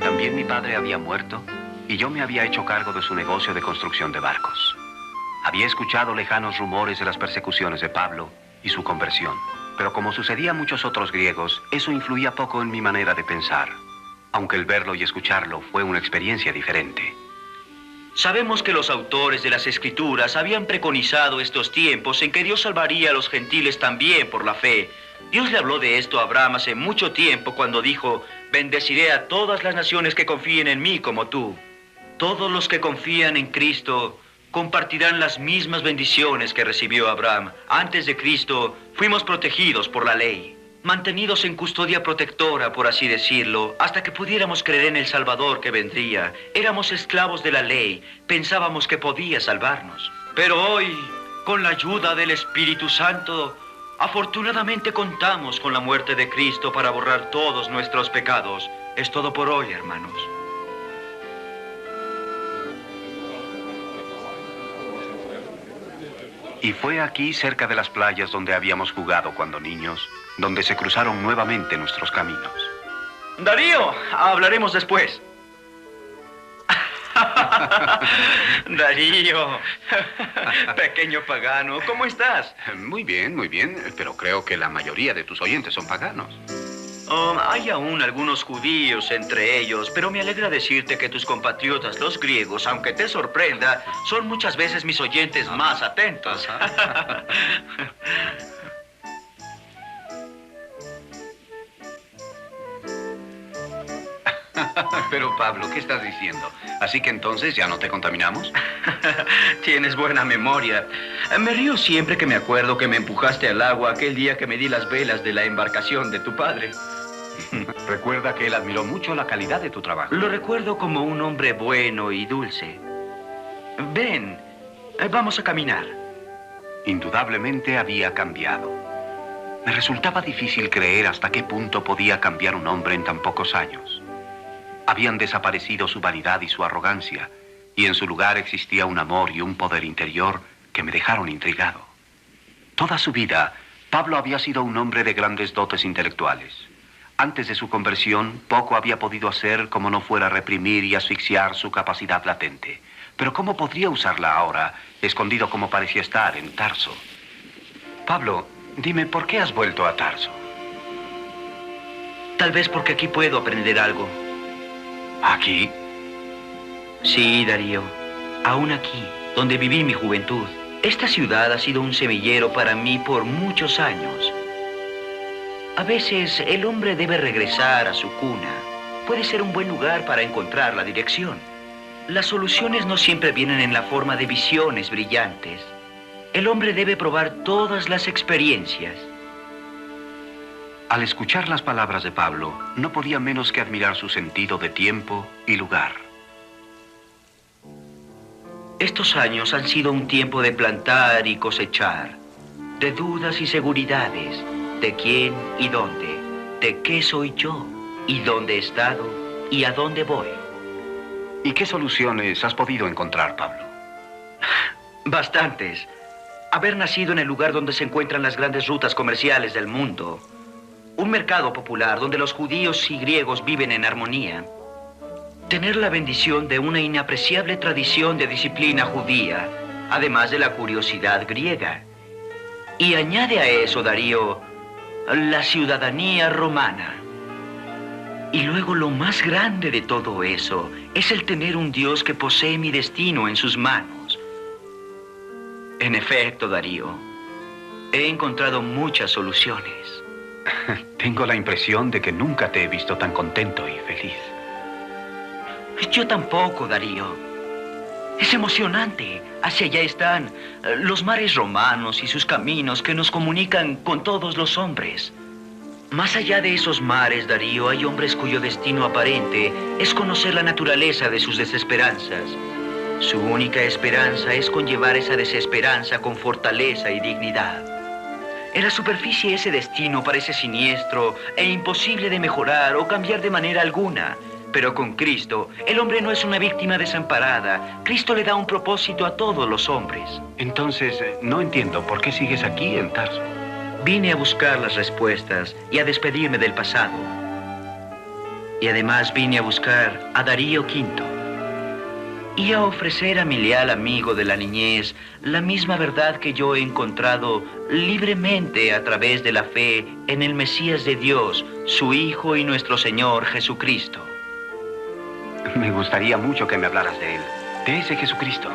También mi padre había muerto y yo me había hecho cargo de su negocio de construcción de barcos. Había escuchado lejanos rumores de las persecuciones de Pablo y su conversión, pero como sucedía a muchos otros griegos, eso influía poco en mi manera de pensar, aunque el verlo y escucharlo fue una experiencia diferente. Sabemos que los autores de las Escrituras habían preconizado estos tiempos en que Dios salvaría a los gentiles también por la fe. Dios le habló de esto a Abraham hace mucho tiempo cuando dijo: bendeciré a todas las naciones que confíen en mí como tú. Todos los que confían en Cristo compartirán las mismas bendiciones que recibió Abraham. Antes de Cristo fuimos protegidos por la ley, mantenidos en custodia protectora, por así decirlo, hasta que pudiéramos creer en el Salvador que vendría. Éramos esclavos de la ley, pensábamos que podía salvarnos. Pero hoy, con la ayuda del Espíritu Santo, afortunadamente contamos con la muerte de Cristo para borrar todos nuestros pecados. Es todo por hoy, hermanos. Y fue aquí, cerca de las playas donde habíamos jugado cuando niños, donde se cruzaron nuevamente nuestros caminos. Darío, hablaremos después. Darío, pequeño pagano, ¿cómo estás? Muy bien, pero creo que la mayoría de tus oyentes son paganos. Hay aún algunos judíos entre ellos, pero me alegra decirte que tus compatriotas, los griegos, aunque te sorprenda, son muchas veces mis oyentes más atentos. Pero Pablo, ¿qué estás diciendo? ¿Así que entonces ya no te contaminamos? Tienes buena memoria. Me río siempre que me acuerdo que me empujaste al agua aquel día que me di las velas de la embarcación de tu padre. Recuerda que él admiró mucho la calidad de tu trabajo. Lo recuerdo como un hombre bueno y dulce. Ven, vamos a caminar. Indudablemente había cambiado. Me resultaba difícil creer hasta qué punto podía cambiar un hombre en tan pocos años. Habían desaparecido su vanidad y su arrogancia, y en su lugar existía un amor y un poder interior que me dejaron intrigado. Toda su vida, Pablo había sido un hombre de grandes dotes intelectuales. Antes de su conversión, poco había podido hacer como no fuera reprimir y asfixiar su capacidad latente. Pero ¿cómo podría usarla ahora, escondido como parecía estar en Tarso? Pablo, dime, ¿por qué has vuelto a Tarso? Tal vez porque aquí puedo aprender algo. ¿Aquí? Sí, Darío. Aún aquí, donde viví mi juventud. Esta ciudad ha sido un semillero para mí por muchos años. A veces el hombre debe regresar a su cuna. Puede ser un buen lugar para encontrar la dirección. Las soluciones no siempre vienen en la forma de visiones brillantes. El hombre debe probar todas las experiencias. Al escuchar las palabras de Pablo, no podía menos que admirar su sentido de tiempo y lugar. Estos años han sido un tiempo de plantar y cosechar, de dudas y seguridades, de quién y dónde, de qué soy yo, y dónde he estado, y a dónde voy. ¿Y qué soluciones has podido encontrar, Pablo? Bastantes. Haber nacido en el lugar donde se encuentran las grandes rutas comerciales del mundo. Un mercado popular donde los judíos y griegos viven en armonía. Tener la bendición de una inapreciable tradición de disciplina judía, además de la curiosidad griega. Y añade a eso, Darío, la ciudadanía romana. Y luego lo más grande de todo eso es el tener un Dios que posee mi destino en sus manos. En efecto, Darío, he encontrado muchas soluciones. Tengo la impresión de que nunca te he visto tan contento y feliz. Yo tampoco, Darío. Es emocionante. Hacia allá están los mares romanos y sus caminos que nos comunican con todos los hombres. Más allá de esos mares, Darío, hay hombres cuyo destino aparente es conocer la naturaleza de sus desesperanzas. Su única esperanza es conllevar esa desesperanza con fortaleza y dignidad. En la superficie ese destino parece siniestro e imposible de mejorar o cambiar de manera alguna. Pero con Cristo, el hombre no es una víctima desamparada. Cristo le da un propósito a todos los hombres. Entonces, no entiendo por qué sigues aquí en Tarso. Vine a buscar las respuestas y a despedirme del pasado. Y además vine a buscar a Darío V. Y a ofrecer a mi leal amigo de la niñez la misma verdad que yo he encontrado libremente a través de la fe en el Mesías de Dios, su Hijo y nuestro Señor Jesucristo. Me gustaría mucho que me hablaras de él, de ese Jesucristo.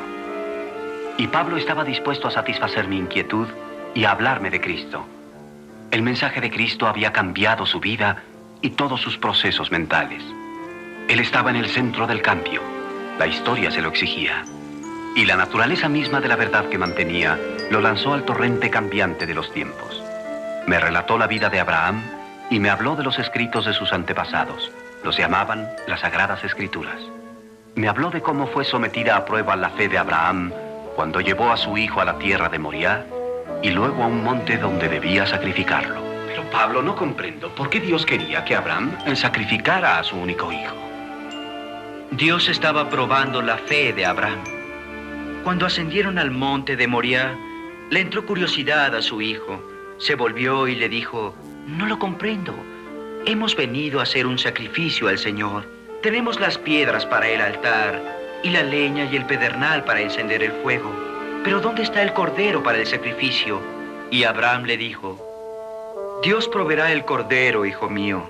Y Pablo estaba dispuesto a satisfacer mi inquietud y a hablarme de Cristo. El mensaje de Cristo había cambiado su vida y todos sus procesos mentales. Él estaba en el centro del cambio. La historia se lo exigía. Y la naturaleza misma de la verdad que mantenía lo lanzó al torrente cambiante de los tiempos. Me relató la vida de Abraham y me habló de los escritos de sus antepasados. Los llamaban las Sagradas Escrituras. Me habló de cómo fue sometida a prueba la fe de Abraham cuando llevó a su hijo a la tierra de Moriah y luego a un monte donde debía sacrificarlo. Pero Pablo, no comprendo por qué Dios quería que Abraham sacrificara a su único hijo. Dios estaba probando la fe de Abraham. Cuando ascendieron al monte de Moriah, le entró curiosidad a su hijo. Se volvió y le dijo: no lo comprendo. Hemos venido a hacer un sacrificio al Señor. Tenemos las piedras para el altar y la leña y el pedernal para encender el fuego. Pero ¿dónde está el cordero para el sacrificio? Y Abraham le dijo: Dios proveerá el cordero, hijo mío.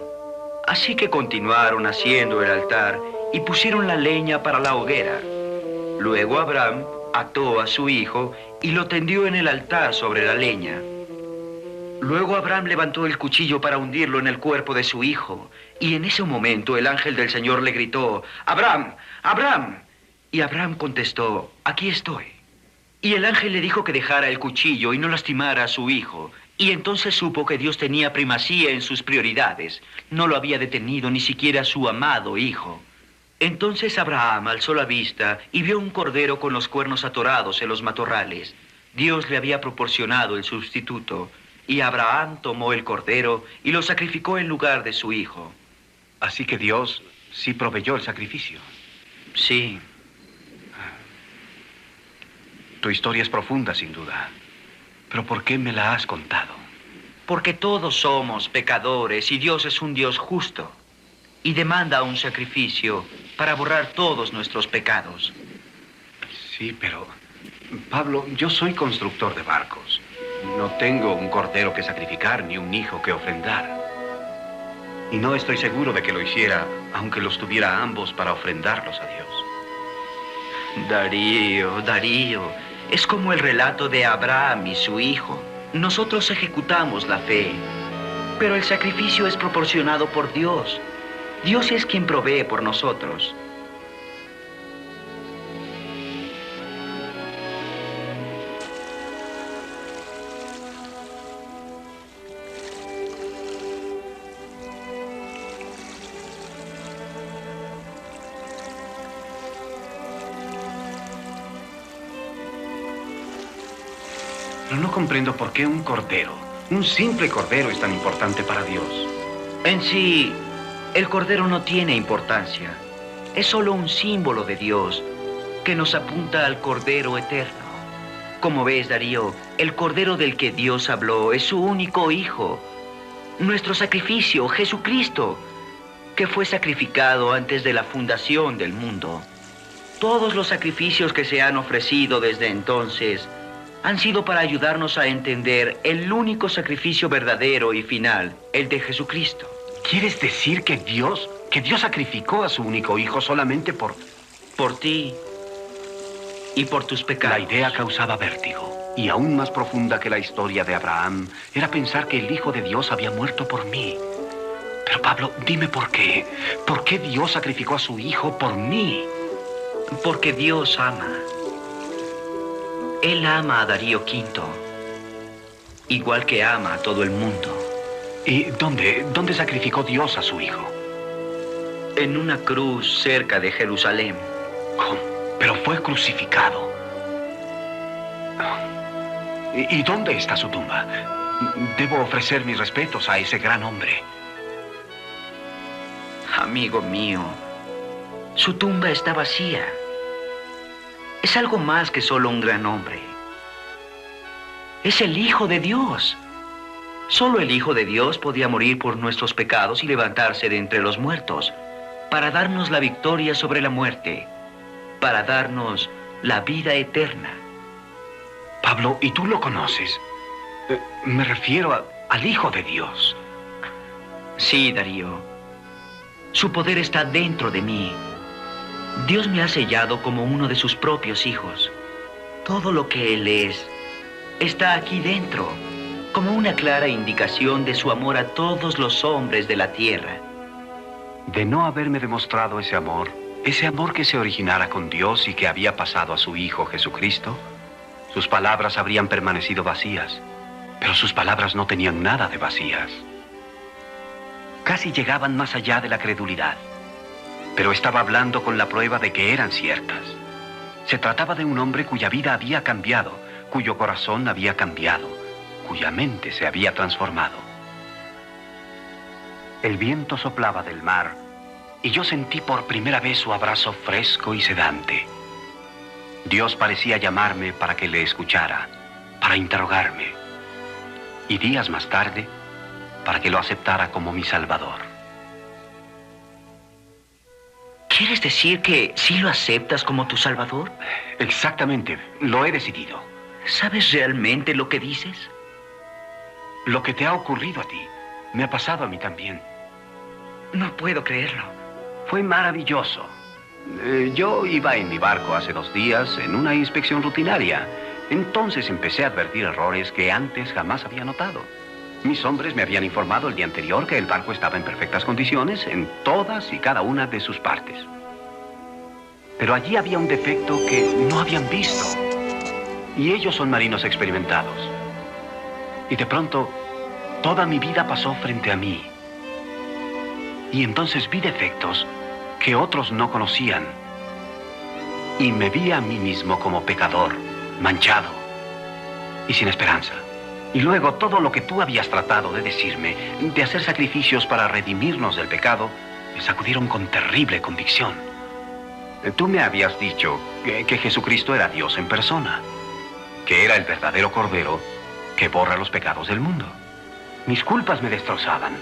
Así que continuaron haciendo el altar y pusieron la leña para la hoguera. Luego Abraham ató a su hijo y lo tendió en el altar sobre la leña. Luego Abraham levantó el cuchillo para hundirlo en el cuerpo de su hijo. Y en ese momento el ángel del Señor le gritó, ¡Abraham! ¡Abraham! Y Abraham contestó, aquí estoy. Y el ángel le dijo que dejara el cuchillo y no lastimara a su hijo. Y entonces supo que Dios tenía primacía en sus prioridades. No lo había detenido ni siquiera su amado hijo. Entonces Abraham alzó la vista y vio un cordero con los cuernos atorados en los matorrales. Dios le había proporcionado el sustituto. Y Abraham tomó el cordero y lo sacrificó en lugar de su hijo. Así que Dios sí proveyó el sacrificio. Sí. Tu historia es profunda, sin duda. Pero ¿por qué me la has contado? Porque todos somos pecadores y Dios es un Dios justo. Y demanda un sacrificio para borrar todos nuestros pecados. Sí, pero... Pablo, yo soy constructor de barcos. No tengo un cordero que sacrificar ni un hijo que ofrendar. Y no estoy seguro de que lo hiciera, aunque los tuviera ambos para ofrendarlos a Dios. Darío, es como el relato de Abraham y su hijo. Nosotros ejecutamos la fe, pero el sacrificio es proporcionado por Dios. Dios es quien provee por nosotros. Pero no comprendo por qué un cordero, un simple cordero, es tan importante para Dios. En sí, el cordero no tiene importancia. Es solo un símbolo de Dios que nos apunta al Cordero Eterno. Como ves, Darío, el cordero del que Dios habló es su único hijo. Nuestro sacrificio, Jesucristo, que fue sacrificado antes de la fundación del mundo. Todos los sacrificios que se han ofrecido desde entonces han sido para ayudarnos a entender el único sacrificio verdadero y final, el de Jesucristo. ¿Quieres decir que Dios sacrificó a su único hijo solamente por ti y por tus pecados? La idea causaba vértigo. Y aún más profunda que la historia de Abraham era pensar que el Hijo de Dios había muerto por mí. Pero Pablo, dime por qué. ¿Por qué Dios sacrificó a su hijo por mí? Porque Dios ama. Él ama a Darío V, igual que ama a todo el mundo. ¿Y dónde sacrificó Dios a su hijo? En una cruz cerca de Jerusalén. ¿Cómo? Pero fue crucificado. ¿Y dónde está su tumba? Debo ofrecer mis respetos a ese gran hombre. Amigo mío, su tumba está vacía. Es algo más que solo un gran hombre. Es el Hijo de Dios. Solo el Hijo de Dios podía morir por nuestros pecados y levantarse de entre los muertos, para darnos la victoria sobre la muerte, para darnos la vida eterna. Pablo, ¿y tú lo conoces? Me refiero al Hijo de Dios. Sí, Darío. Su poder está dentro de mí. Dios me ha sellado como uno de sus propios hijos. Todo lo que Él es está aquí dentro, como una clara indicación de su amor a todos los hombres de la tierra. De no haberme demostrado ese amor que se originara con Dios y que había pasado a su Hijo Jesucristo, sus palabras habrían permanecido vacías, pero sus palabras no tenían nada de vacías. Casi llegaban más allá de la credulidad, pero estaba hablando con la prueba de que eran ciertas. Se trataba de un hombre cuya vida había cambiado, cuyo corazón había cambiado, cuya mente se había transformado. El viento soplaba del mar y yo sentí por primera vez su abrazo fresco y sedante. Dios parecía llamarme para que le escuchara, para interrogarme, y días más tarde, para que lo aceptara como mi Salvador. ¿Quieres decir que sí lo aceptas como tu Salvador? Exactamente, lo he decidido. ¿Sabes realmente lo que dices? Lo que te ha ocurrido a ti, me ha pasado a mí también. No puedo creerlo. Fue maravilloso. Yo iba en mi barco hace 2 días en una inspección rutinaria. Entonces empecé a advertir errores que antes jamás había notado. Mis hombres me habían informado el día anterior que el barco estaba en perfectas condiciones en todas y cada una de sus partes. Pero allí había un defecto que no habían visto. Y ellos son marinos experimentados. Y de pronto, toda mi vida pasó frente a mí. Y entonces vi defectos que otros no conocían. Y me vi a mí mismo como pecador, manchado y sin esperanza. Y luego todo lo que tú habías tratado de decirme, de hacer sacrificios para redimirnos del pecado, me sacudieron con terrible convicción. Tú me habías dicho que Jesucristo era Dios en persona, que era el verdadero Cordero que borra los pecados del mundo. Mis culpas me destrozaban.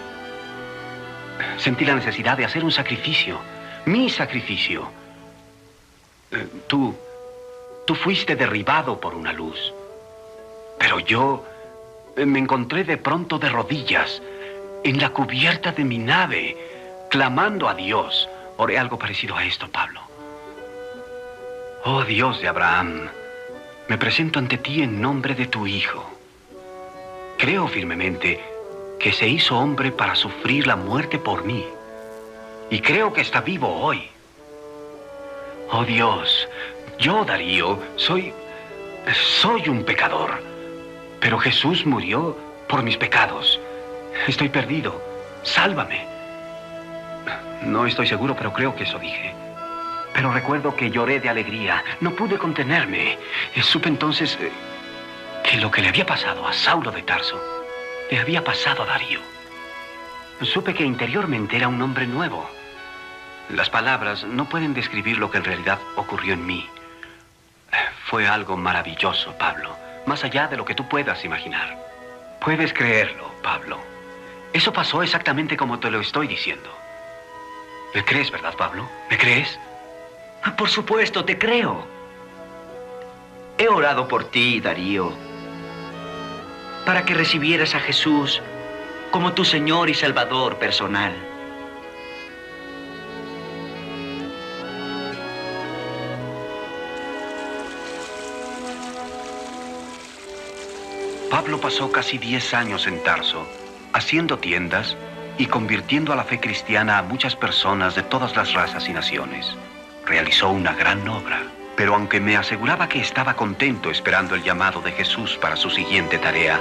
Sentí la necesidad de hacer un sacrificio, mi sacrificio. Tú fuiste derribado por una luz, pero yo me encontré de pronto de rodillas en la cubierta de mi nave, clamando a Dios. Oré algo parecido a esto, Pablo. Oh Dios de Abraham, me presento ante ti en nombre de tu Hijo. Creo firmemente que se hizo hombre para sufrir la muerte por mí. Y creo que está vivo hoy. Oh Dios, yo, Darío, soy un pecador. Pero Jesús murió por mis pecados. Estoy perdido. Sálvame. No estoy seguro, pero creo que eso dije. Pero recuerdo que lloré de alegría. No pude contenerme. Supe entonces que lo que le había pasado a Saulo de Tarso le había pasado a Darío. Supe que interiormente era un hombre nuevo. Las palabras no pueden describir lo que en realidad ocurrió en mí. Fue algo maravilloso, Pablo, más allá de lo que tú puedas imaginar. Puedes creerlo, Pablo. Eso pasó exactamente como te lo estoy diciendo. ¿Me crees, verdad, Pablo? ¿Me crees? Por supuesto, te creo. He orado por ti, Darío, para que recibieras a Jesús como tu Señor y Salvador personal. Pablo pasó casi 10 años en Tarso, haciendo tiendas y convirtiendo a la fe cristiana a muchas personas de todas las razas y naciones. Realizó una gran obra, pero aunque me aseguraba que estaba contento esperando el llamado de Jesús para su siguiente tarea,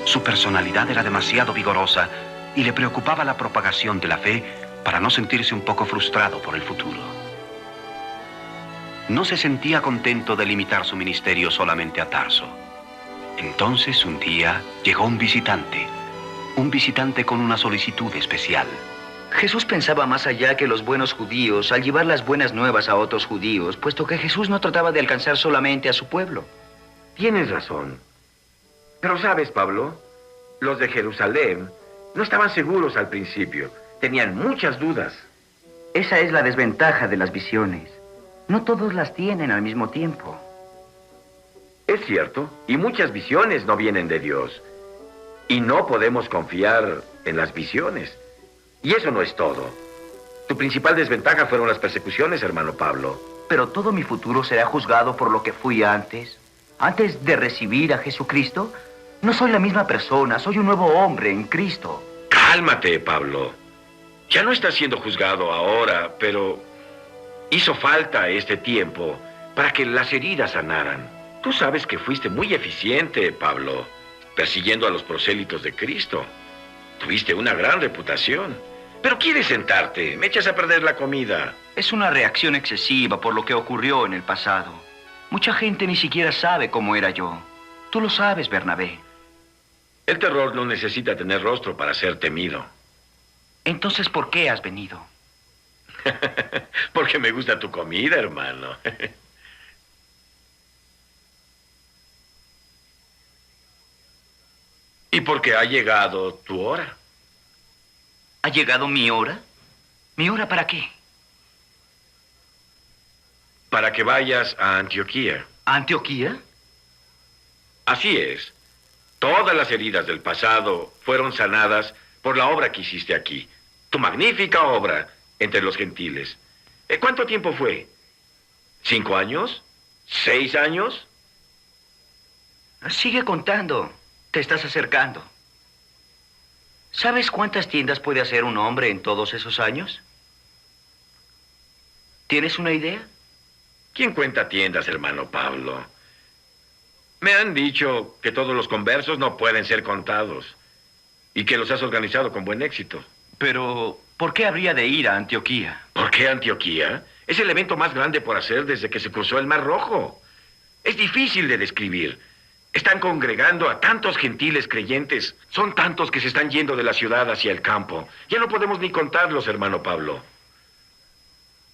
su personalidad era demasiado vigorosa y le preocupaba la propagación de la fe para no sentirse un poco frustrado por el futuro. No se sentía contento de limitar su ministerio solamente a Tarso. Entonces, un día, llegó un visitante con una solicitud especial. Jesús pensaba más allá que los buenos judíos al llevar las buenas nuevas a otros judíos, puesto que Jesús no trataba de alcanzar solamente a su pueblo. Tienes razón. Pero sabes, Pablo, los de Jerusalén no estaban seguros al principio. Tenían muchas dudas. Esa es la desventaja de las visiones. No todos las tienen al mismo tiempo. Es cierto, y muchas visiones no vienen de Dios. Y no podemos confiar en las visiones. Y eso no es todo. Tu principal desventaja fueron las persecuciones, hermano Pablo. Pero todo mi futuro será juzgado por lo que fui antes. Antes de recibir a Jesucristo, no soy la misma persona, soy un nuevo hombre en Cristo. Cálmate, Pablo. Ya no estás siendo juzgado ahora, pero hizo falta este tiempo para que las heridas sanaran. Tú sabes que fuiste muy eficiente, Pablo, persiguiendo a los prosélitos de Cristo. Tuviste una gran reputación. Pero quieres sentarte, me echas a perder la comida. Es una reacción excesiva por lo que ocurrió en el pasado. Mucha gente ni siquiera sabe cómo era yo. Tú lo sabes, Bernabé. El terror no necesita tener rostro para ser temido. Entonces, ¿por qué has venido? Porque me gusta tu comida, hermano. Y porque ha llegado tu hora. ¿Ha llegado mi hora? ¿Mi hora para qué? Para que vayas a Antioquía. ¿A Antioquía? Así es. Todas las heridas del pasado fueron sanadas por la obra que hiciste aquí. Tu magnífica obra entre los gentiles. ¿Cuánto tiempo fue? ¿5 años? ¿6 años? Sigue contando. Te estás acercando. ¿Sabes cuántas tiendas puede hacer un hombre en todos esos años? ¿Tienes una idea? ¿Quién cuenta tiendas, hermano Pablo? Me han dicho que todos los conversos no pueden ser contados y que los has organizado con buen éxito. Pero, ¿por qué habría de ir a Antioquía? ¿Por qué Antioquía? Es el evento más grande por hacer desde que se cruzó el Mar Rojo. Es difícil de describir. Están congregando a tantos gentiles creyentes. Son tantos que se están yendo de la ciudad hacia el campo. Ya no podemos ni contarlos, hermano Pablo.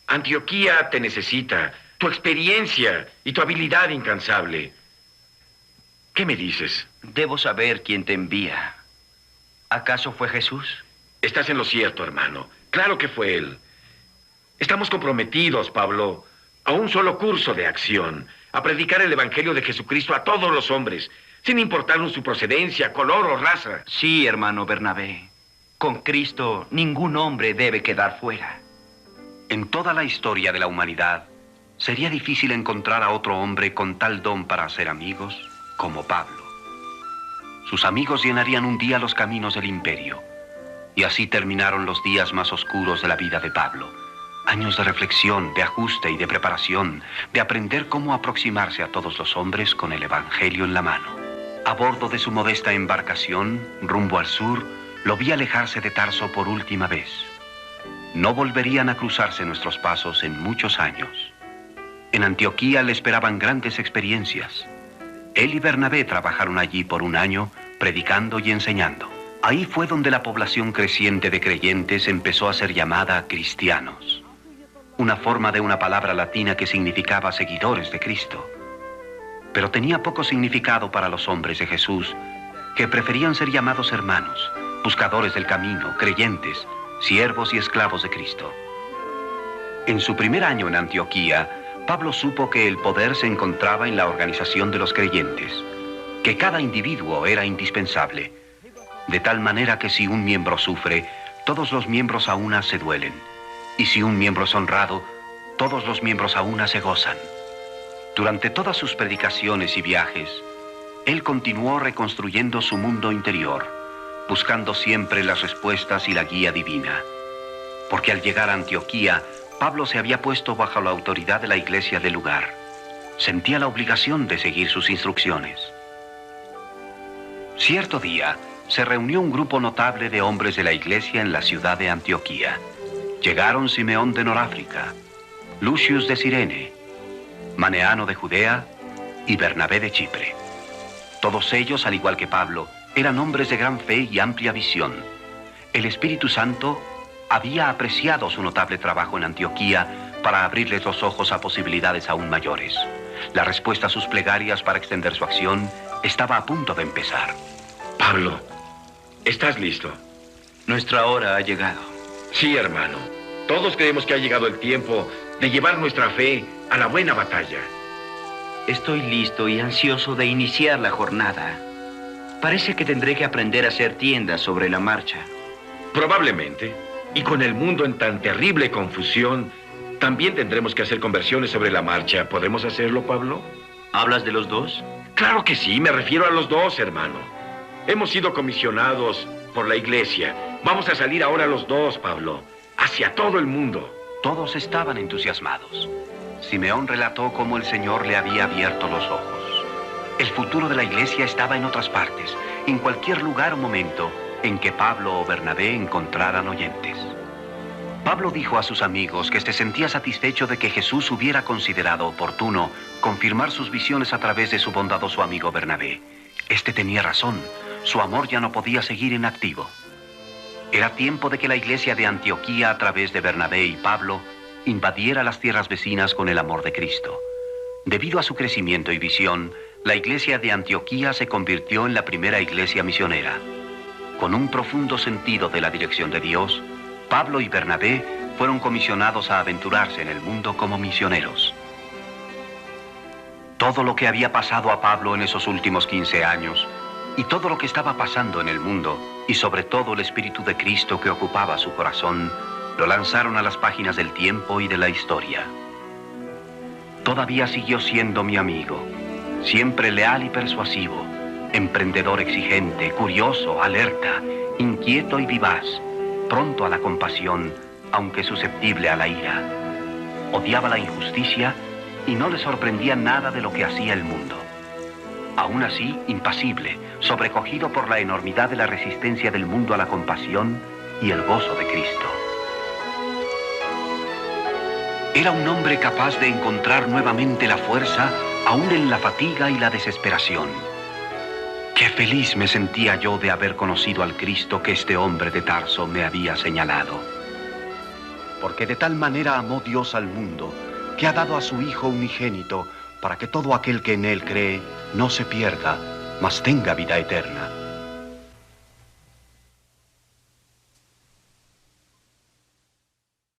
Antioquía te necesita. Tu experiencia y tu habilidad incansable. ¿Qué me dices? Debo saber quién te envía. ¿Acaso fue Jesús? Estás en lo cierto, hermano. Claro que fue él. Estamos comprometidos, Pablo, a un solo curso de acción, a predicar el Evangelio de Jesucristo a todos los hombres, sin importarnos su procedencia, color o raza. Sí, hermano Bernabé. Con Cristo, ningún hombre debe quedar fuera. En toda la historia de la humanidad, sería difícil encontrar a otro hombre con tal don para hacer amigos como Pablo. Sus amigos llenarían un día los caminos del imperio, y así terminaron los días más oscuros de la vida de Pablo. Años de reflexión, de ajuste y de preparación, de aprender cómo aproximarse a todos los hombres con el Evangelio en la mano. A bordo de su modesta embarcación, rumbo al sur, lo vi alejarse de Tarso por última vez. No volverían a cruzarse nuestros pasos en muchos años. En Antioquía le esperaban grandes experiencias. Él y Bernabé trabajaron allí por un año, predicando y enseñando. Ahí fue donde la población creciente de creyentes empezó a ser llamada cristianos, una forma de una palabra latina que significaba seguidores de Cristo. Pero tenía poco significado para los hombres de Jesús, que preferían ser llamados hermanos, buscadores del camino, creyentes, siervos y esclavos de Cristo. En su primer año en Antioquía, Pablo supo que el poder se encontraba en la organización de los creyentes, que cada individuo era indispensable, de tal manera que si un miembro sufre, todos los miembros a una se duelen, y si un miembro es honrado, todos los miembros a una se gozan. Durante todas sus predicaciones y viajes, él continuó reconstruyendo su mundo interior, buscando siempre las respuestas y la guía divina. Porque al llegar a Antioquía, Pablo se había puesto bajo la autoridad de la iglesia del lugar. Sentía la obligación de seguir sus instrucciones. Cierto día, se reunió un grupo notable de hombres de la iglesia en la ciudad de Antioquía. Llegaron Simeón de Noráfrica, Lucius de Cirene, Maneano de Judea y Bernabé de Chipre. Todos ellos, al igual que Pablo, eran hombres de gran fe y amplia visión. El Espíritu Santo había apreciado su notable trabajo en Antioquía para abrirles los ojos a posibilidades aún mayores. La respuesta a sus plegarias para extender su acción estaba a punto de empezar. Pablo, ¿estás listo? Nuestra hora ha llegado. Sí, hermano. Todos creemos que ha llegado el tiempo de llevar nuestra fe a la buena batalla. Estoy listo y ansioso de iniciar la jornada. Parece que tendré que aprender a hacer tiendas sobre la marcha. Probablemente. Y con el mundo en tan terrible confusión, también tendremos que hacer conversiones sobre la marcha. ¿Podemos hacerlo, Pablo? ¿Hablas de los dos? Claro que sí, me refiero a los dos, hermano. Hemos sido comisionados por la iglesia. Vamos a salir ahora los dos, Pablo, hacia todo el mundo. Todos estaban entusiasmados. Simeón relató cómo el Señor le había abierto los ojos. El futuro de la iglesia estaba en otras partes, en cualquier lugar o momento en que Pablo o Bernabé encontraran oyentes. Pablo dijo a sus amigos que se sentía satisfecho de que Jesús hubiera considerado oportuno confirmar sus visiones a través de su bondadoso amigo Bernabé. Este tenía razón, su amor ya no podía seguir inactivo. Era tiempo de que la iglesia de Antioquía, a través de Bernabé y Pablo, invadiera las tierras vecinas con el amor de Cristo. Debido a su crecimiento y visión, la iglesia de Antioquía se convirtió en la primera iglesia misionera. Con un profundo sentido de la dirección de Dios, Pablo y Bernabé fueron comisionados a aventurarse en el mundo como misioneros. Todo lo que había pasado a Pablo en esos últimos 15 años, y todo lo que estaba pasando en el mundo, y sobre todo el Espíritu de Cristo que ocupaba su corazón, lo lanzaron a las páginas del tiempo y de la historia. Todavía siguió siendo mi amigo, siempre leal y persuasivo, emprendedor exigente, curioso, alerta, inquieto quieto y vivaz, pronto a la compasión, aunque susceptible a la ira. Odiaba la injusticia y no le sorprendía nada de lo que hacía el mundo. Aún así, impasible, sobrecogido por la enormidad de la resistencia del mundo a la compasión y el gozo de Cristo. Era un hombre capaz de encontrar nuevamente la fuerza, aún en la fatiga y la desesperación. Qué feliz me sentía yo de haber conocido al Cristo que este hombre de Tarso me había señalado. Porque de tal manera amó Dios al mundo, que ha dado a su Hijo unigénito, para que todo aquel que en él cree no se pierda, mas tenga vida eterna.